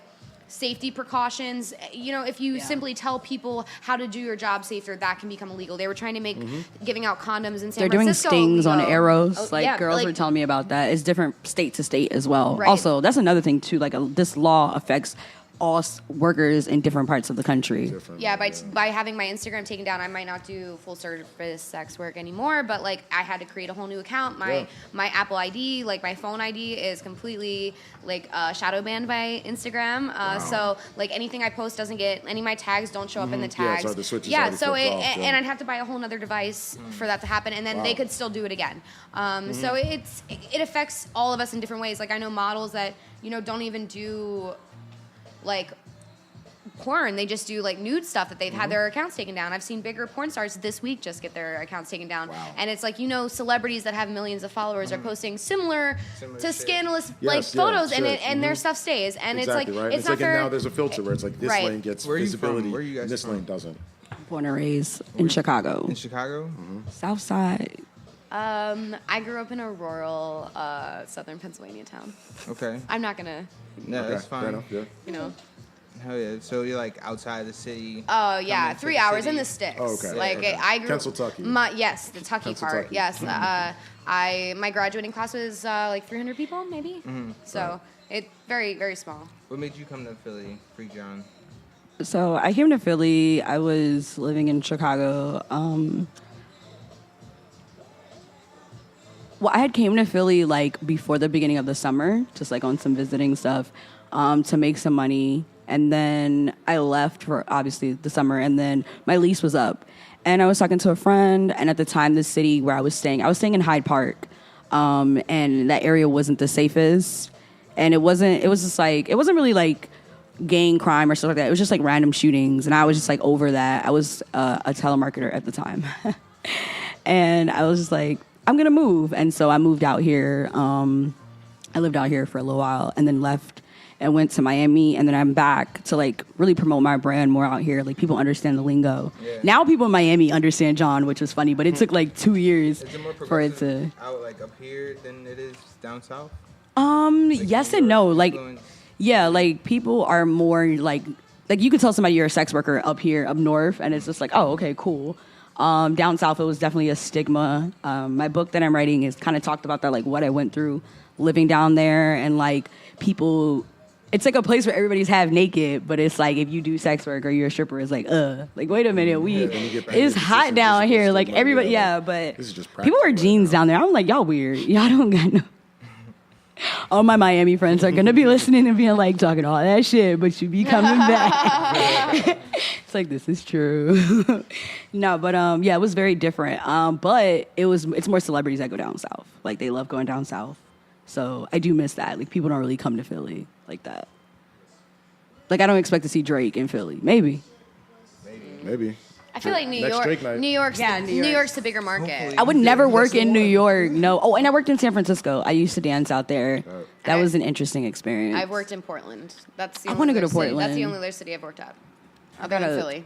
safety precautions. You know, if you simply tell people how to do your job safer, that can become illegal. They were trying to make giving out condoms in San Francisco. They're doing stings illegal. on arrows. Oh, like girls were telling me about that. It's different state to state as well. Right. Also, that's another thing too. Like this law affects all workers in different parts of the country. Yeah, by having my Instagram taken down, I might not do full service sex work anymore, but like I had to create a whole new account. My Apple ID, like my phone ID is completely like shadow banned by Instagram. So like anything I post doesn't get, any of my tags don't show up in the tags. So and I'd have to buy a whole nother device for that to happen, and then they could still do it again. So it affects all of us in different ways. Like I know models that, you know, don't even do like porn, they just do like nude stuff that they've had their accounts taken down. I've seen bigger porn stars this week just get their accounts taken down. And it's like, you know, celebrities that have millions of followers are posting similar to scandalous like photos, and their stuff stays. And it's like it's not fair. And now there's a filter where it's like this lane gets visibility, Where are you guys and this from? lane doesn't. Born and raised in Chicago. In Chicago? South Side. I grew up in a rural southern Pennsylvania town. Okay. I'm not gonna, No, that's fine. Fair enough, yeah. you know. Hell yeah. So you're like outside the city? Oh yeah, coming to 3 the hours city? in the sticks. Oh, okay. Like Okay. I grew Kentucky. Yes, the Tucky part. Yes. My graduating class was like 300 people maybe. So it very, very small. What made you come to Philly, FreakJawn? So I came to Philly. I was living in Chicago. Well, I had came to Philly like before the beginning of the summer, just like on some visiting stuff, to make some money. And then I left for obviously the summer, and then my lease was up. And I was talking to a friend, and at the time, the city where I was staying in Hyde Park, and that area wasn't the safest. And it was wasn't really like gang crime or stuff like that. It was just like random shootings, and I was just like over that. I was a telemarketer at the time. And I was just like, I'm gonna move. And so I moved out here. I lived out here for a little while and then left and went to Miami, and then I'm back to like really promote my brand more out here. Like people understand the lingo. Yeah. Now people in Miami understand John, which was funny, but it took like 2 years for it to out like up here than it is down south. Like yes and no. Like yeah, like people are more like you could tell somebody you're a sex worker up here, up north, and it's just like, oh, okay, cool. Down south, it was definitely a stigma. My book that I'm writing is kind of talked about that, like what I went through living down there, and like people. It's like a place where everybody's half naked, but it's like if you do sex work or you're a stripper, it's like, like wait a minute, it's hot down here. Like everybody, but people wear jeans down there. I'm like, y'all weird. Y'all don't got no. All my Miami friends are gonna be listening and being like talking all that shit, but you be coming back. It's like this is true. No, but yeah, it was very different. But it's more celebrities that go down south. Like they love going down south. So I do miss that. Like people don't really come to Philly like that. Like I don't expect to see Drake in Philly. Maybe. I feel like New York's the bigger market. I would never work in New York. No. Oh, and I worked in San Francisco. I used to dance out there. That was an interesting experience. I've worked in Portland. I want to go to Portland. That's the only other city I've worked at. Other than Philly.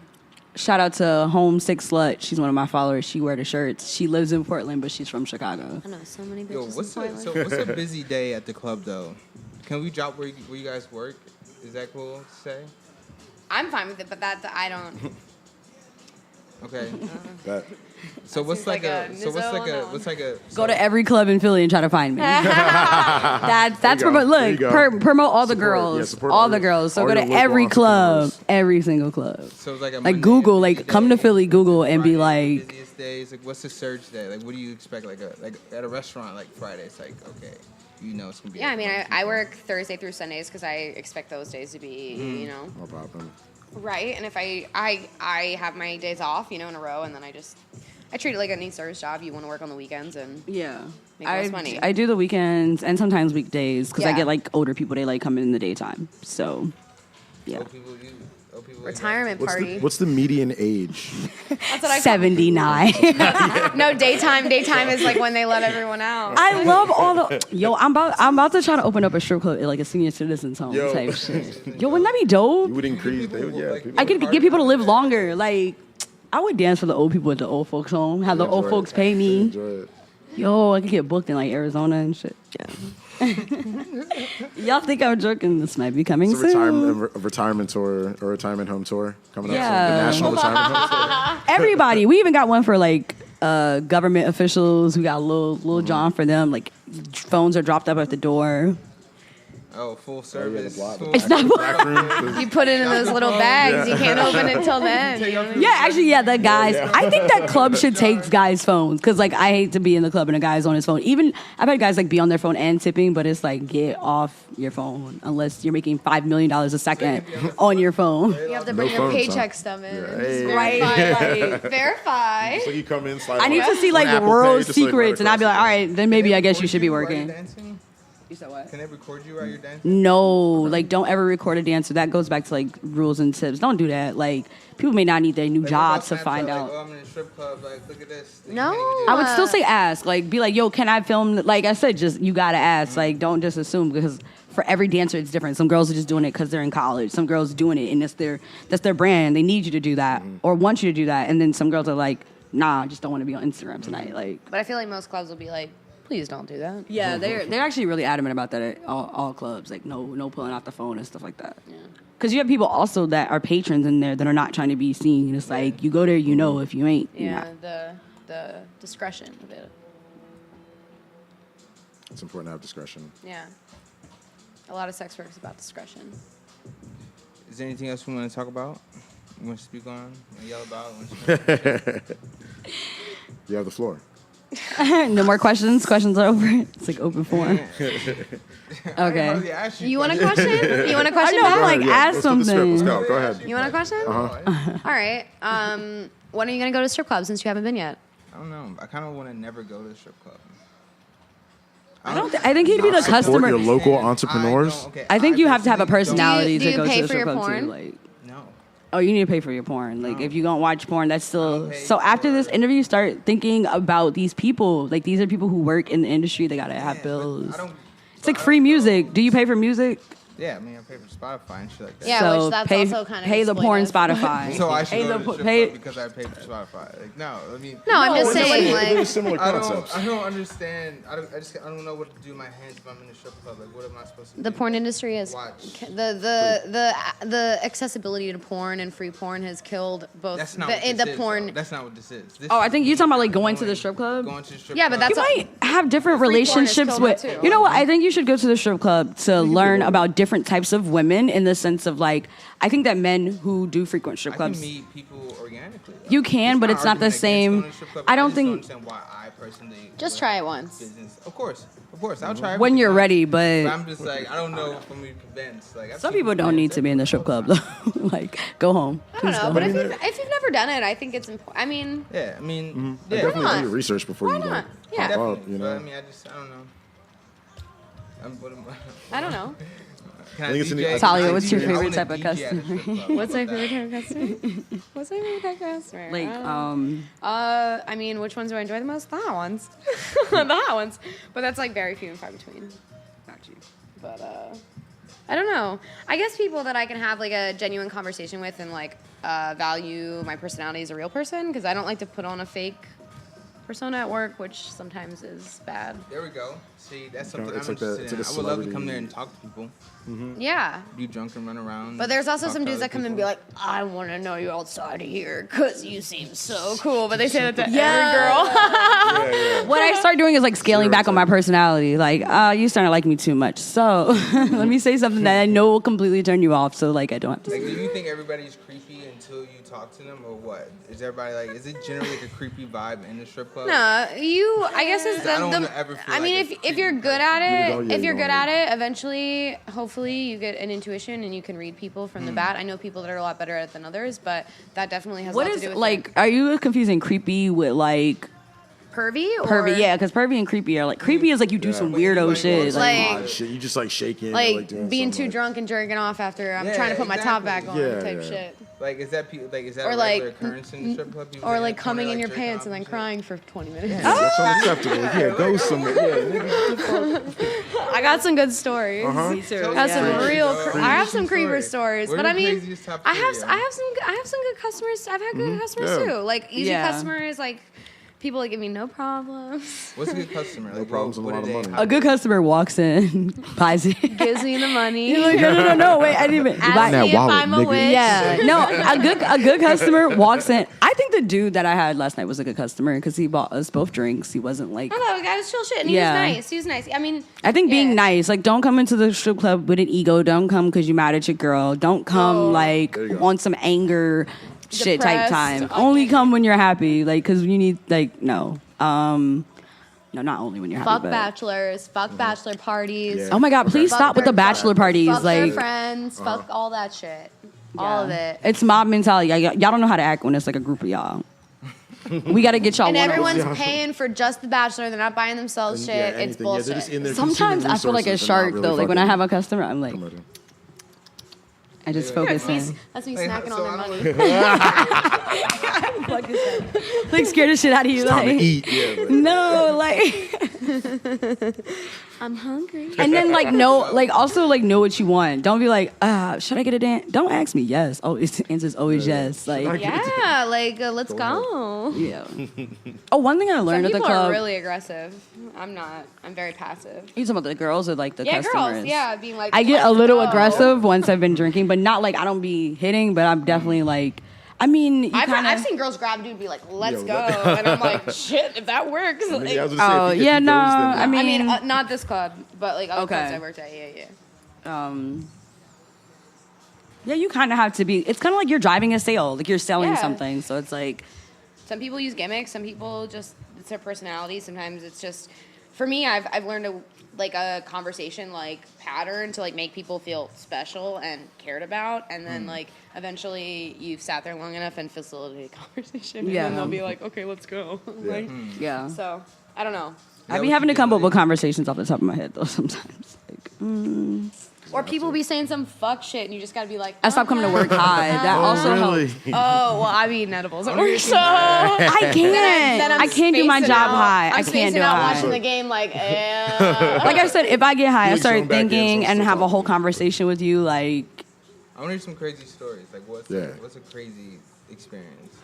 Shout out to Homesick Slut. She's one of my followers. She wear the shirts. She lives in Portland, but she's from Chicago. I know so many bitches Yo, in Portland. what's a busy day at the club though? Can we drop where you guys work? Is that cool to say? I'm fine with it, but I don't. Okay. That. So what's like a Go to every club in Philly and try to find me. That's There you promote. go. There you Look, go. promote all the Support, girls, yeah, support all all the your- girls. So all go your to local every club, entrepreneurs. every single club. So it's like a Like Monday, Google, a like busy come to day, Philly, Google, and be Friday, like, busiest days. Like what's the surge day? Like what do you expect? Like at a restaurant like Friday, it's like okay, you know it's gonna be. Yeah, I like mean, fun, I fun. work Thursday through Sundays because I expect those days to be, you know, No problem. right. And if I have my days off, you know, in a row, and then I treat it like any service job. You want to work on the weekends and yeah. make less money. I do the weekends and sometimes weekdays because I Yeah. get like older people. They like come in the daytime. So, yeah. Old people. retirement party. What's the median age? That's what I 79. No, daytime. Daytime is like when they let everyone out. I love all the yo. I'm about to try to open up a strip club at like a senior citizens home Yo. type shit. Yo, wouldn't that be dope? You would increase. They would, yeah. Like, People, I could get people to live longer. Like, I would dance for the old people at the old folks home. Have the old enjoy folks it. pay me. Enjoy it. Yo, I could get booked in like Arizona and shit. Yeah. Y'all think I'm joking? This might be coming It's a soon. retirement tour or retirement home tour coming up. Yeah. The national retirement home tour. Everybody. We even got one for like government officials. We got a little John for them. Like phones are dropped up at the door. Oh, full service. block. full- It's not. Back room. You put it in those little bags. You can't open it until then. You know? Yeah, actually, yeah, the guys. I think that club should take guys' phones because, like, I hate to be in the club and a guy's on his phone. Even I've had guys like be on their phone and tipping, but it's like get off your phone unless you're making $5 million a second on your phone. You have to No bring your phones, huh? paycheck stub in. Yeah. Just Hey. Right, verify. like, Verify. So you come in, slide I on need to see on like Apple world Pay, just, like, right secrets, and I'd be like, across all the right, then maybe I guess you Record should be while you're working. dancing? You said what? Can they record you while you're dancing? No, like don't ever record a dancer. That goes back to like rules and tips. Don't do that. Like people may not need their new Like, what about jobs to Snapchat? find Like, out. oh, I'm in a strip club. Like, look at this. Like, you No. can't even do I that. would still say ask. Like, be like, yo, can I film? Like I said, just you gotta ask. Like, don't just assume because for every dancer it's different. Some girls are just doing it because they're in college. Some girls doing it and that's their brand. They need you to do that or want you to do that. And then some girls are like, nah, I just don't want to be on Instagram tonight. Like, But I feel like most clubs will be like, please don't do that. yeah, they're actually really adamant about that at all clubs. Like, no pulling out the phone and stuff like that. Yeah. Because you have people also that are patrons in there that are not trying to be seen. It's like you go there, you know. If you ain't, you're Yeah, not. the discretion of it. It's important to have discretion. Yeah. A lot of sex work is about discretion. Is there anything else we want to talk about? You want to speak on? Want to yell about? Want to You have the floor. No more questions. Questions are over. It's like open forum. hardly asked You want a question? You want a question I know, back? I'm like, Yeah, ask let's flip the script. Let's something. go. Go ahead. You want a question? Uh-huh. All right. When are you going to go to strip club since you haven't been yet? I don't know. I kind of want to never go to the strip club. I think he'd be the Support customer. your local entrepreneurs. I think you have to have a personality Do you to go pay to the for strip your club porn? too. Like, No. oh, you need to pay for your porn. Like, if you don't watch porn, that's still. don't pay So after for this it. interview, start thinking about these people. Like, these are people who work in the industry. They gotta have Yeah, but bills. I don't. It's like free music. Do you pay for music? Yeah, I mean, I pay for Spotify and shit like that. Yeah, so which that's pay, also kind of pay the porn exploitive. Spotify. So I should Pay go the to po- the strip pay- club because I pay for Spotify. Like, no, I mean. No, I'm just saying, Very like, similar concepts. I don't understand. I don't know what to do with my hands if I'm in a strip club. Like, what am I supposed to do? the porn industry is Watch. the accessibility to porn and free porn has killed both That's not the, what this the is, porn. though. That's not what this is. This Oh, I think you're talking about like going going to the strip club. Going to the strip Yeah, club. but You that's might have different Free porn has relationships killed with. that too. You know what? I think you should go to the strip club to learn about different types of women in the sense of like, I think that men who do frequent strip I can clubs, meet people organically. you can, but it's not the argument against same. going to a strip club. I don't just think understand why I personally Just would try have it once. Business. Of course, I'll try when everything you're once. ready, But but I'm just like, I don't know if I'm gonna be convinced. Like, I've some seen people don't need to be in the strip club though. Like, go home. I don't Please know, go but home. if you've never done it, I think it's important. I mean, Yeah, I mean, And yeah, definitely not? do your research before Why you not? like Yeah. pop definitely. up. You But I know. mean, I don't know. I don't know. Can I think it's in the- DJ? Talia, Can I what's your DJ? favorite I wanna type of DJ at a customer? strip club. What's my How about favorite type of customer? What's my favorite type of customer? Like, I mean, which ones do I enjoy the most? The hot ones. The hot ones. But that's like very few and far between. got you. But I don't know. I guess people that I can have like a genuine conversation with and like value my personality as a real person, because I don't like to put on a fake persona at work, which sometimes is bad. There we go. See, that's something It's I'm like the- interested it's like in. a I would love to come celebrity- there and talk to people. Yeah. Be drunk and run around. But there's also talk some to dudes other that come and be people. like, I want to know you outside of here because you seem so cool. But they say that to every girl. What I start doing is like scaling back on my personality. Like, you starting to like me too much. So let me say something that I know will completely turn you off. So like, I don't have to. Like, do you think everybody's creepy until you talk to them, or what? Is everybody like? Is it generally like a creepy vibe in the strip club? No, I guess it's I don't wanna ever feel I mean, like a if you're creepy good at it, person. if you're Yeah, good at it, eventually, hopefully, you get an intuition and you can read people from the bat. I know people that are a lot better at it than others, but that definitely has a What lot is to do with like? Are you confusing creepy with like pervy or pervy? Yeah, because pervy and creepy are like creepy is like you do some weirdo shit. Like- odd shit. You just like shaking, or, like doing being some, too drunk and jerking off after I'm Yeah, trying to put my top exactly. back on Yeah, type yeah. shit. Like, is that is that Or a like- regular occurrence in the strip club? People Or that like wanna, coming in your jerk pants off and then shit? crying for 20 minutes. That's unacceptable. Yeah, go somewhere. Yeah, I got some good stories. Me too. I have some Yeah. real. Crazy I have some story. creeper stories, What but are I the mean, craziest top I three, have yeah? I have some good customers. I've had good customers Yeah. too. Like easy Yeah. customers, like people that give me no problems, What's a good customer? No Like, problems and a lot of money. A good customer walks in, buys it. gives me the money. You're like, no, wait, I didn't even. Asks that me if wallet, I'm a nigga. witch. Yeah, no, a good customer walks in. I think the dude that I had last night was a good customer because he bought us both drinks. He wasn't like. No, the guy was chill shit, and he Yeah. was nice. He was nice. I mean, I think being yeah. nice, like, don't come into the strip club with an ego. Don't come because you're mad at your girl. Don't come Oh. like There you go. on some anger shit type Depressed. time. I Only can't- come when you're happy, like, because you need like no, no, not only when you're fuck happy. But, bachelors, fuck bachelor parties. Yeah. oh my god, please Fuck stop with the their- bachelor parties. Fuck their Like, friends. Fuck all that shit. All of it. it's mob mentality. Y'all don't know how to act when it's like a group of y'all. We got to get y'all And one. everyone's paying for just the bachelor. They're not buying themselves shit. It's anything. bullshit. They're just in there Sometimes I feel like a consuming shark resources and not though. really Like when I fucking have a customer, I'm like, promoting. I just focus in. That's me Like, snacking so on I their don't- money. Like scared the shit out of you. Time to Like, eat. Yeah, like, no, like. I'm hungry. And then like know, like also like know what you want. Don't be like, should I get a dance? Don't ask me. Yes. Oh, its answer's always yes. Like, Yeah, like let's go. yeah. Oh, one thing I Some learned at the people club. are really aggressive. I'm not. I'm very passive. You talking about the girls or like the Yeah, customers? girls. Yeah, being like. I get a "Let's little go." aggressive once I've been drinking, but not like I don't be hitting, but I'm definitely like. I mean, you I've kinda, seen girls grab a dude and be like, "Let's Yo, go," let- and I'm like, "Shit, if that works." I mean, like- I was gonna say, Oh, if he yeah, goes, no, then I no. mean- not this club, but like other clubs Okay. I worked at. Yeah. Yeah, you kind of have to be. It's kind of like you're driving a sale, like you're selling Yeah. something. So it's like, Some people use gimmicks. Some people just it's their personality. Sometimes it's just. For me, I've learned a conversation like pattern to like make people feel special and cared about, and then like eventually you've sat there long enough and facilitated a conversation, and Yeah. then they'll be like, "Okay, let's go." like, yeah. So I don't know. I that be what having you to come did, up with like- conversations off the top of my head though sometimes. Like, Or people be saying some fuck shit, and you just gotta be like, I stopped coming to work high. That also helps. Oh, well, I be eat edibles at Only work, if so. I can't. Then I'm I can't do my spacing job out. high. I'm I can't spacing do it out high. watching the game like, Like I said, if I get high, I Like start zone back in, thinking so and still have a talking. whole conversation with you. Like, I want to hear some crazy stories. Like, what's a crazy experience?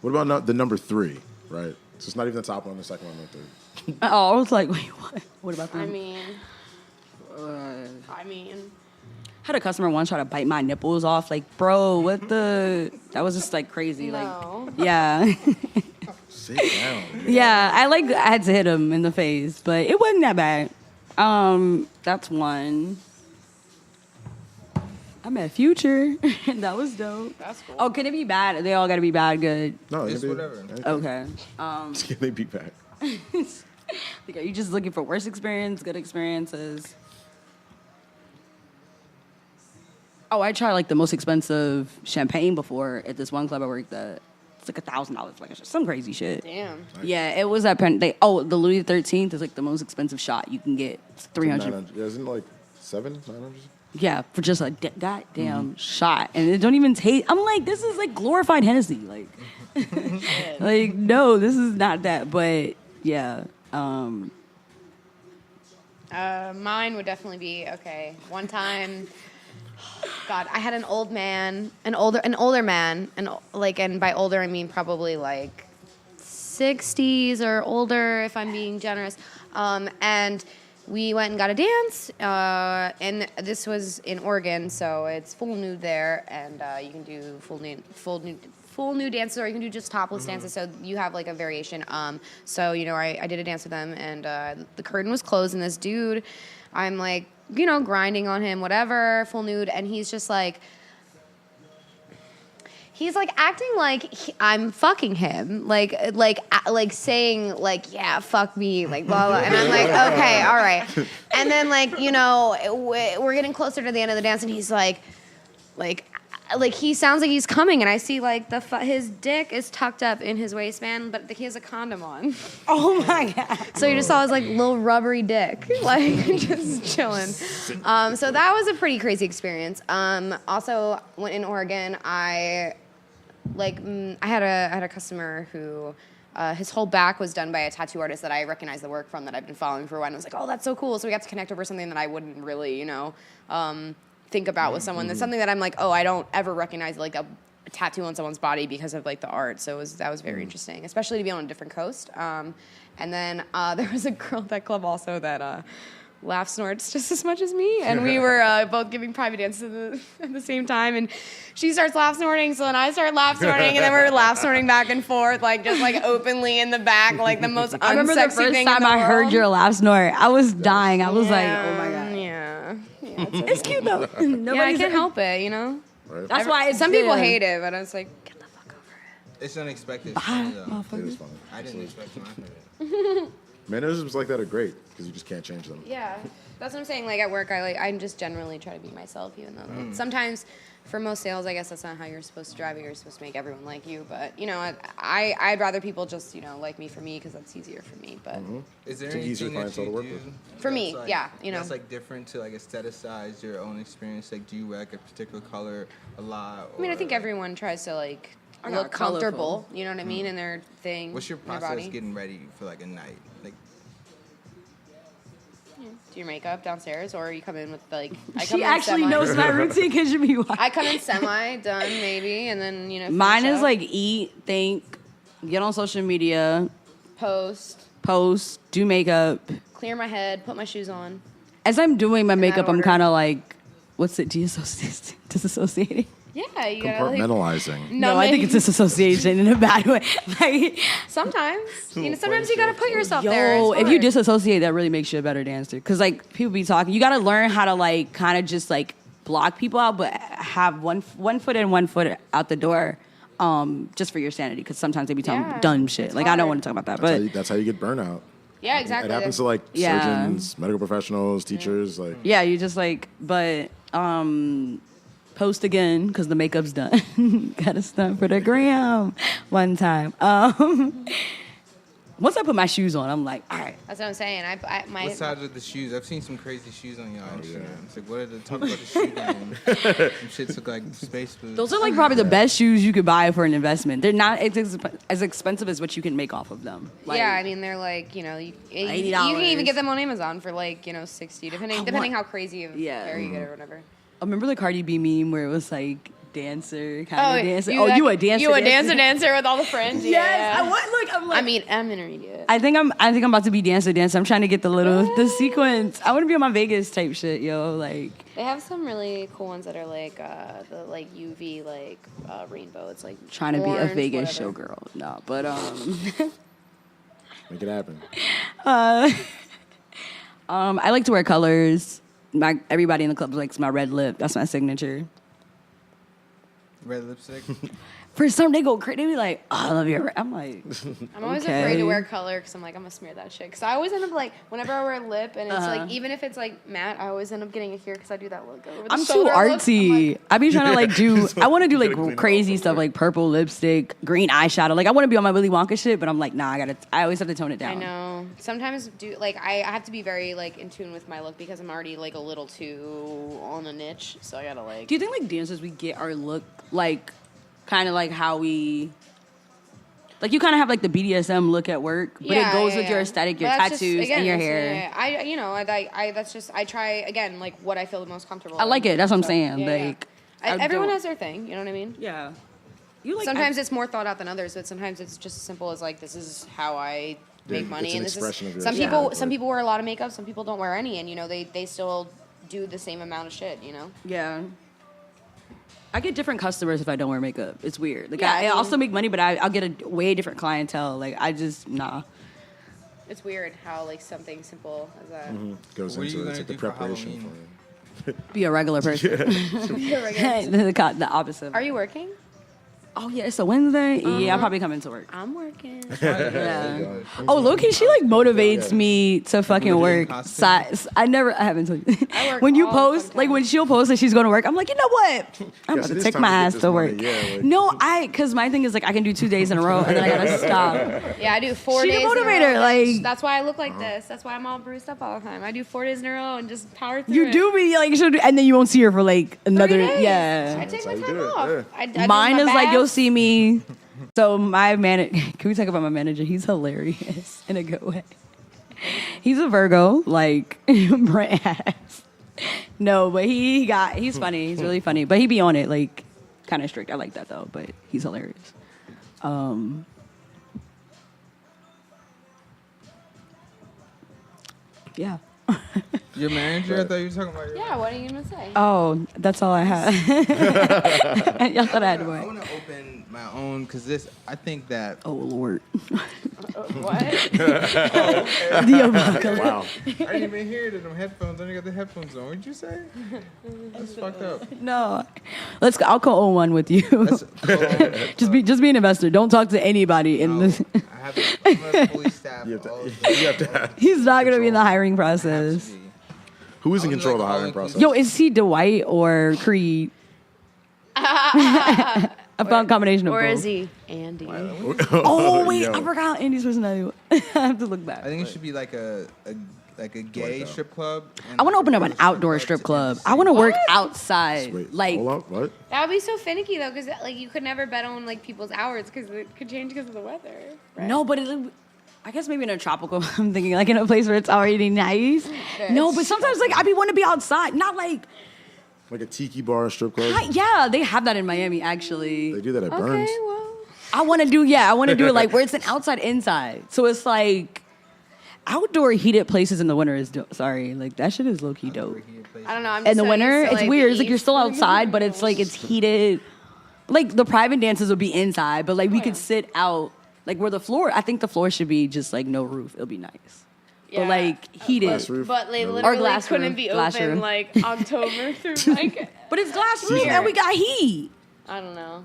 What about the number 3? Right. So it's not even the top one, the second one, the third. oh, I was like, wait, what? What about that? I mean, Had a customer once try to bite my nipples off. Like, bro, what the? That was just like crazy. no. Like, yeah, Sit down. yeah. I had to hit him in the face, but it wasn't that bad. That's one. I met Future. That was dope. That's cool. Oh, can it be bad? They all got to be bad, good. No, Just it can be whatever. anything. Okay. Can they beat back? Like, are you just looking for worse experience, good experiences? Oh, I tried like the most expensive champagne before at this one club I worked at. It's like $1,000, like some crazy shit. Damn. Yeah, it was at Penn. The Louis XIII is like the most expensive shot you can get. It's 300. 900. Yeah, isn't it like 900? Yeah, for just a goddamn shot, and it don't even taste. I'm like, this is like glorified Hennessy. Like, like no, this is not that. But yeah. Mine would definitely be okay. One time, God, I had an older man, and by older I mean probably like 60s or older, if I'm being generous. And we went and got a dance, and this was in Oregon, so it's full nude there, and you can do full nude dances, or you can do just topless dances. So you have like a variation. So I did a dance with them, and the curtain was closed, and this dude, I'm like, grinding on him, whatever, full nude, and he's just like. He's like acting like I'm fucking him, like saying like, yeah, fuck me, like blah blah, and I'm like, okay, all right, and then we're getting closer to the end of the dance, and he's like he sounds like he's coming, and I see like his dick is tucked up in his waistband, but he has a condom on. Oh my God. So you just saw his like little rubbery dick, like just chilling. So that was a pretty crazy experience. Also, when in Oregon, I had a customer who his whole back was done by a tattoo artist that I recognize the work from, that I've been following for a while. And I was like, oh, that's so cool. So we got to connect over something that I wouldn't really, think about with someone. That's something that I'm like, oh, I don't ever recognize like a tattoo on someone's body because of like the art. So that was very interesting, especially to be on a different coast. And then there was a girl at that club also that laugh snorts just as much as me, and we were both giving private dances at the same time, and she starts laugh snorting, so then I start laugh snorting, and then we're laugh snorting back and forth, like just like openly in the back, like the most I remember the unsexy first thing time in the I heard world. your laugh snort, I was dying. I was like, oh my God. Yeah, It's cute though. I can't help it, Right? That's why Some people hate it, but I was like, get the fuck over it. It's unexpected. Bye, Though. It motherfucker. is funny. I didn't expect mine. Mannerisms like that are great because you just can't change them. Yeah, that's what I'm saying. Like at work, I just generally try to be myself, even though sometimes for most sales, I guess that's not how you're supposed to drive it. You're supposed to make everyone like you. But I'd rather people just like me for me, because that's easier for me. But Is there It's an easier anything that clientele to you work do with. For me, that's, like, yeah, that's like different to like aestheticize your own experience? Like, do you like a particular color a lot? I mean, I or, think everyone tries to like I got look comfortable. colorful. You know what I mean? In their thing. What's your in their process body. getting ready for like a night? Like, Do your makeup downstairs, or you come in with like? I come She in actually semi. knows my routine because you be watching. I come in semi done maybe, and then Mine finish is up, like eat, think, get on social media, post, do makeup. clear my head, put my shoes on. As I'm doing my that makeup, I'm order. kind of like, what's it, disassociating? Yeah, you gotta like. Compartmentalizing. No, I think it's disassociation in a bad way. Like, Sometimes, sometimes you Point gotta put yourself yo, there. It's if you hard. disassociate, that really makes you a better dancer. Because like people be talking, you got to learn how to like kind of just like block people out, but have one foot in, 1 foot out the door, just for your sanity. Because sometimes they be talking Yeah, dumb shit. it's Like I don't hard. want to talk about that, but That's how you get burnout. Yeah, exactly. It happens to like Yeah. surgeons, medical professionals, teachers. Like yeah, you just like, but post again because the makeup's done. Gotta stunt for the gram one time. Once I put my shoes on, I'm like, all right. That's what I'm saying. My what size are the shoes? I've seen some crazy shoes on y'all Instagram. yeah. It's like, what are the talk about the shoe game? Some shits look like space boots. Those are like probably the best shoes you could buy for an investment. They're not as expensive as what you can make off of them. Like, yeah, I mean they're like you $80. can even get them on Amazon for like $60, depending how crazy of Yeah. hair you get or whatever. I remember the Cardi B meme where it was like dancer, kind of dancer. you a dancer. You a dancer with all the fringe. Yes, yeah. I'm like. I mean, I'm intermediate. I think I'm about to be dancer. I'm trying to get the sequence. I want to be on my Vegas type shit, yo. Like They have some really cool ones that are like the like UV like rainbow. It's like trying to be a orange, Vegas whatever. showgirl. No, but make it happen. I like to wear colors. Everybody in the club likes my red lip. That's my signature. Red lipstick. For some, they go crazy. They be like, oh, I love your red. I'm like, I'm always okay. afraid to wear color because I'm like, I'm gonna smear that shit. Because I always end up like, whenever I wear lip and it's like, even if it's like matte, I always end up getting it here because I do that look over the I'm too shoulder look. artsy. I'm like, I be trying to like do. I want to do Gotta clean like it crazy up. stuff, like purple lipstick, green eyeshadow. Like I want to be on my Willy Wonka shit, but I'm like, nah. I always have to tone it I down. know. Sometimes I have to be very like in tune with my look because I'm already like a little too on a niche. So I gotta like. Do you think like dancers we get our look like kind of like how we. Like you kind of have like the BDSM look at work, but it goes with your aesthetic, your But that's just- tattoos, again, and your that's- hair. I try again like what I feel the most comfortable. I like it. That's what I'm So, saying. yeah, yeah. Like I Everyone don't- has their thing. You know what I mean? Yeah. You like Sometimes it's more thought out than others, but sometimes it's just as simple as like this is how I make money. It's an And this expression is of some yours. people. Yeah. Some people wear a lot of makeup. Some people don't wear any, and they still do the same amount of shit. Yeah. I get different customers if I don't wear makeup. It's weird. Like Yeah, I I mean- also make money, but I'll get a way different clientele. Like I just nah. It's weird how like something simple as that. Goes What are into you it. gonna It's like the do for preparation Halloween? for it. Be a regular person. the opposite. Are you working? Oh yeah, it's a Wednesday. Yeah, I'll probably come into work. I'm working. Yeah. Oh, Loki, she like motivates me to fucking work. costume? I haven't told you. I work When you all post, fucking like time. when she'll post that she's going to work, I'm like, you know what? I'm about it to is take time my to get ass this to money. work. Yeah, like- No, because my thing is like I can do 2 days in a row and then I gotta stop. Yeah, I do 4 She the days. in a motivator, row. like- That's why I look like this. That's why I'm all bruised up all the time. I do 4 days in a row and just power through You it. do be like, and then you won't see her for like 3 another, days. I yeah. take That's my how you time do it, off. yeah. I do Mine my is like, you'll baths. see me. So my manager, can we talk about my manager? He's hilarious in a good way. He's a Virgo, like Brent has. No, but he's funny. He's really funny. But he be on it, like, kind of strict. I like that, though. But he's hilarious. Yeah. Your manager? I thought you were talking about your Yeah, what are you gonna say? Oh, that's all I had. Y'all thought I had I more. want to open my own because I think that. Oh, Lord. What? The apocalypse. Wow. I didn't even hear it in them headphones. I only got the headphones on. What'd you say? That's fucked up. No. Let's go. I'll co-own one with you. That's, Just be an investor. Don't talk to anybody in this. I have I'm gonna fully staff You have to- all of you have to have- He's not going to be in the hiring process. Who is in I was control of the like, hiring all-inclusive. process? Yo, is he Dwight or Creed? I found a combination of Or both. is he Andy? Oh wait, Yo. I forgot Andy's personality. I have to look back. I think it should be like a gay that. strip club. I want to open up an outdoor strip club. I want to work What? outside. Wait, Like, hold up, what? That would be so finicky though, because like you could never bet on like people's hours because it could change because of the weather. Right? no, but I guess maybe in a tropical. I'm thinking like in a place where it's already nice. No, but sometimes like I be want to be outside, not like. Like a tiki bar strip club? Yeah, they have that in Miami actually. They do that at Burns. Okay, well. I want to do it like where it's an outside inside. So it's like outdoor heated places in the winter is sorry, like that shit is low key dope. I don't know. I'm In just the so winter, used to, it's like, weird. the It's like you're East. still outside, but it's like it's heated. Like the private dances would be inside, but like we could sit out like where the floor. I think the floor should be just like no roof. It'll be nice, Yeah. but like heated. Glass roof? But they No. literally glass couldn't room. be Glass open room. like October through like But it's glass roof Seasonal. and we got heat. I don't know.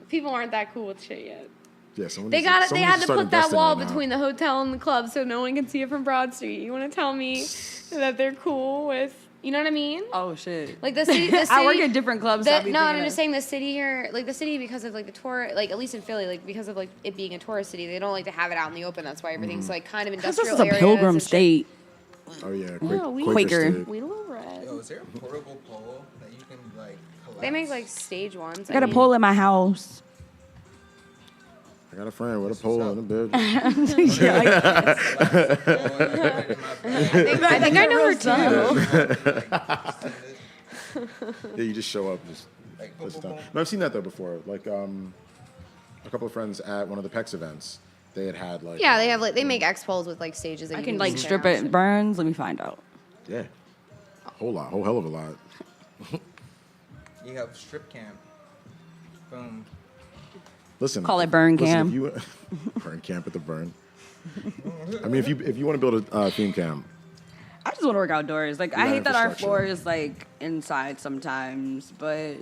People aren't that cool with shit yet. Yeah, someone They needs got it. someone They needs had to start put that investing wall right now. between the hotel and the club so no one can see it from Broad Street. You want to tell me that they're cool with? You know what I mean? Oh shit! Like the city. The city I work at different clubs. so I be no, thinking I'm that. just saying the city here, like the city, because of like the tour, like at least in Philly, like because of like it being a tourist city, they don't like to have it out in the open. That's why everything's like kind of Because this industrial is a areas pilgrim and shit. state. Oh, yeah. No, we- Quaker. state. We love red. Yo, is there a portable pole that you can like collapse? They make like stage ones. I got a pole at my house. I got a friend with a pole in the bed. I think I know her too. Yeah, you just show up. Just Like, push boom, it down. boom, boom. No, I've seen that though before. Like a couple of friends at one of the PEX events, they had like Yeah, they have like they make X poles with like stages. That I you can like just strip sit it. Burns. Let me find out. yeah, a whole hell of a lot. You have strip camp. Boom. Listen, Call it burn listen, cam. If you, burn camp at the burn. I mean, if you want to build a theme camp, I just want to work outdoors. Like I Yeah, hate that our infrastructure. floor is like inside sometimes, but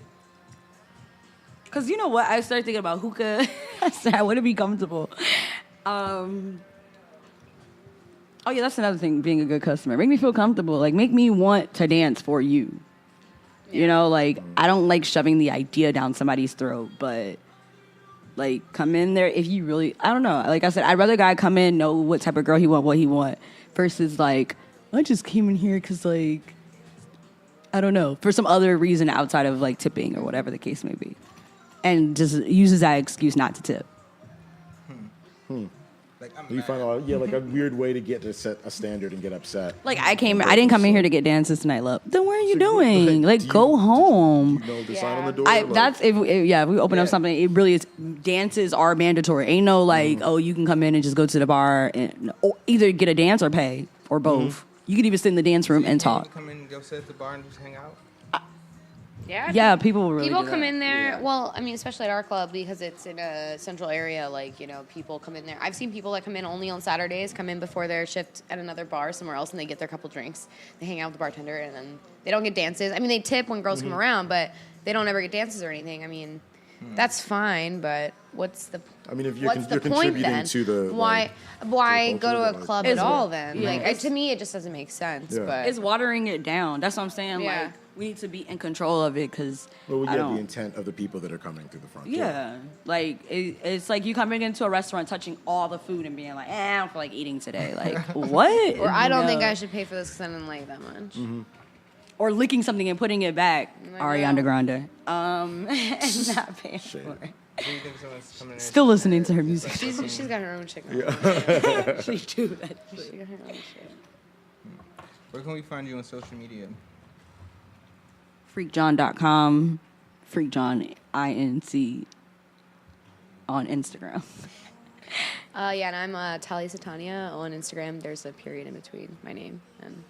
because you know what, I started thinking about hookah. I said I want to be comfortable. Oh yeah, that's another thing. Being a good customer, make me feel comfortable. Like make me want to dance for you. You know, like I don't like shoving the idea down somebody's throat, but like come in there if you really. I don't know. Like I said, I'd rather a guy come in, know what type of girl he want, what he want, versus like. I just came in here because, like, I don't know, for some other reason outside of, like, tipping or whatever the case may be. And just uses that excuse not to tip. Like I'm You mad. find like a weird way to get to set a standard and get upset. Like I didn't come in here to get dances tonight, love. Then what are you doing? Like, Like go home. Do you know the sign on the Yeah. door? Like, That's if we open up Yeah. something. It really is. Dances are mandatory. Ain't no like you can come in and just go to the bar and or either get a dance or pay or both. You could even sit in the dance room and You can't talk. Come in and go sit at the bar and just hang out. Yeah, people really People do come that. in there. Well, I mean, especially at our club because it's in a central area. Like people come in there. I've seen people that come in only on Saturdays, come in before their shift at another bar somewhere else, and they get their couple drinks. They hang out with the bartender, and then they don't get dances. I mean, they tip when girls come around, but they don't ever get dances or anything. I mean, that's fine, but what's the I mean, if you're, what's the you're point contributing then? to the why to why the go to culture, a but, like- club at It's- all then? yeah. Like to me, it just doesn't make sense. Yeah. But It's watering it down. That's what I'm saying. Yeah. Like we need to be in control of it because Well, we I get don't. the intent of the people that are coming through the front door. Yeah, like it's like you coming into a restaurant, touching all the food, and being like, I don't feel like eating today. Like what? or I don't think No. I should pay for this because I didn't like that much. Or licking something and putting it back. I Ariana know. Grande. And not paying Shame. for it. Who do you think someone's coming in? Still listening to her music. She's got her own shit. Going on. She do that. She got her own shit. Where can we find you on social media? FreakJawn.com. FreakJawn INC on Instagram. Yeah, and I'm Talia Satania on Instagram. There's a period in between my name, and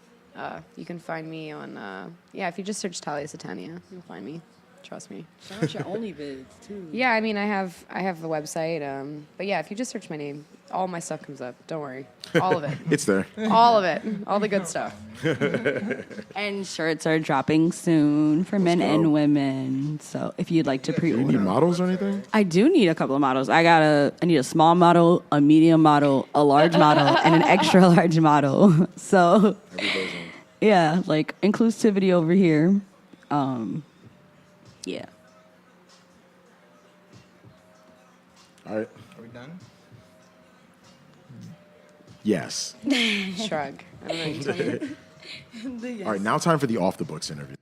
you can find me on if you just search Talia Satania, you'll find me. Trust me. Shout out your OnlyVids too. Yeah, I mean, I have the website, but yeah, if you just search my name, all my stuff comes up. Don't worry, all of it, It's there. all of it, all the good stuff. And shirts are dropping soon for men go. and women. So if you'd like to Do you need pre-order, models or anything? I do need a couple of models. I need a small model, a medium model, a large model, and an extra large model. So Every day's on. yeah, like inclusivity over here. Yeah. All right. Are we done? Yes. Shrug. I don't know. You tell me. All right. Now time for the off the books interview.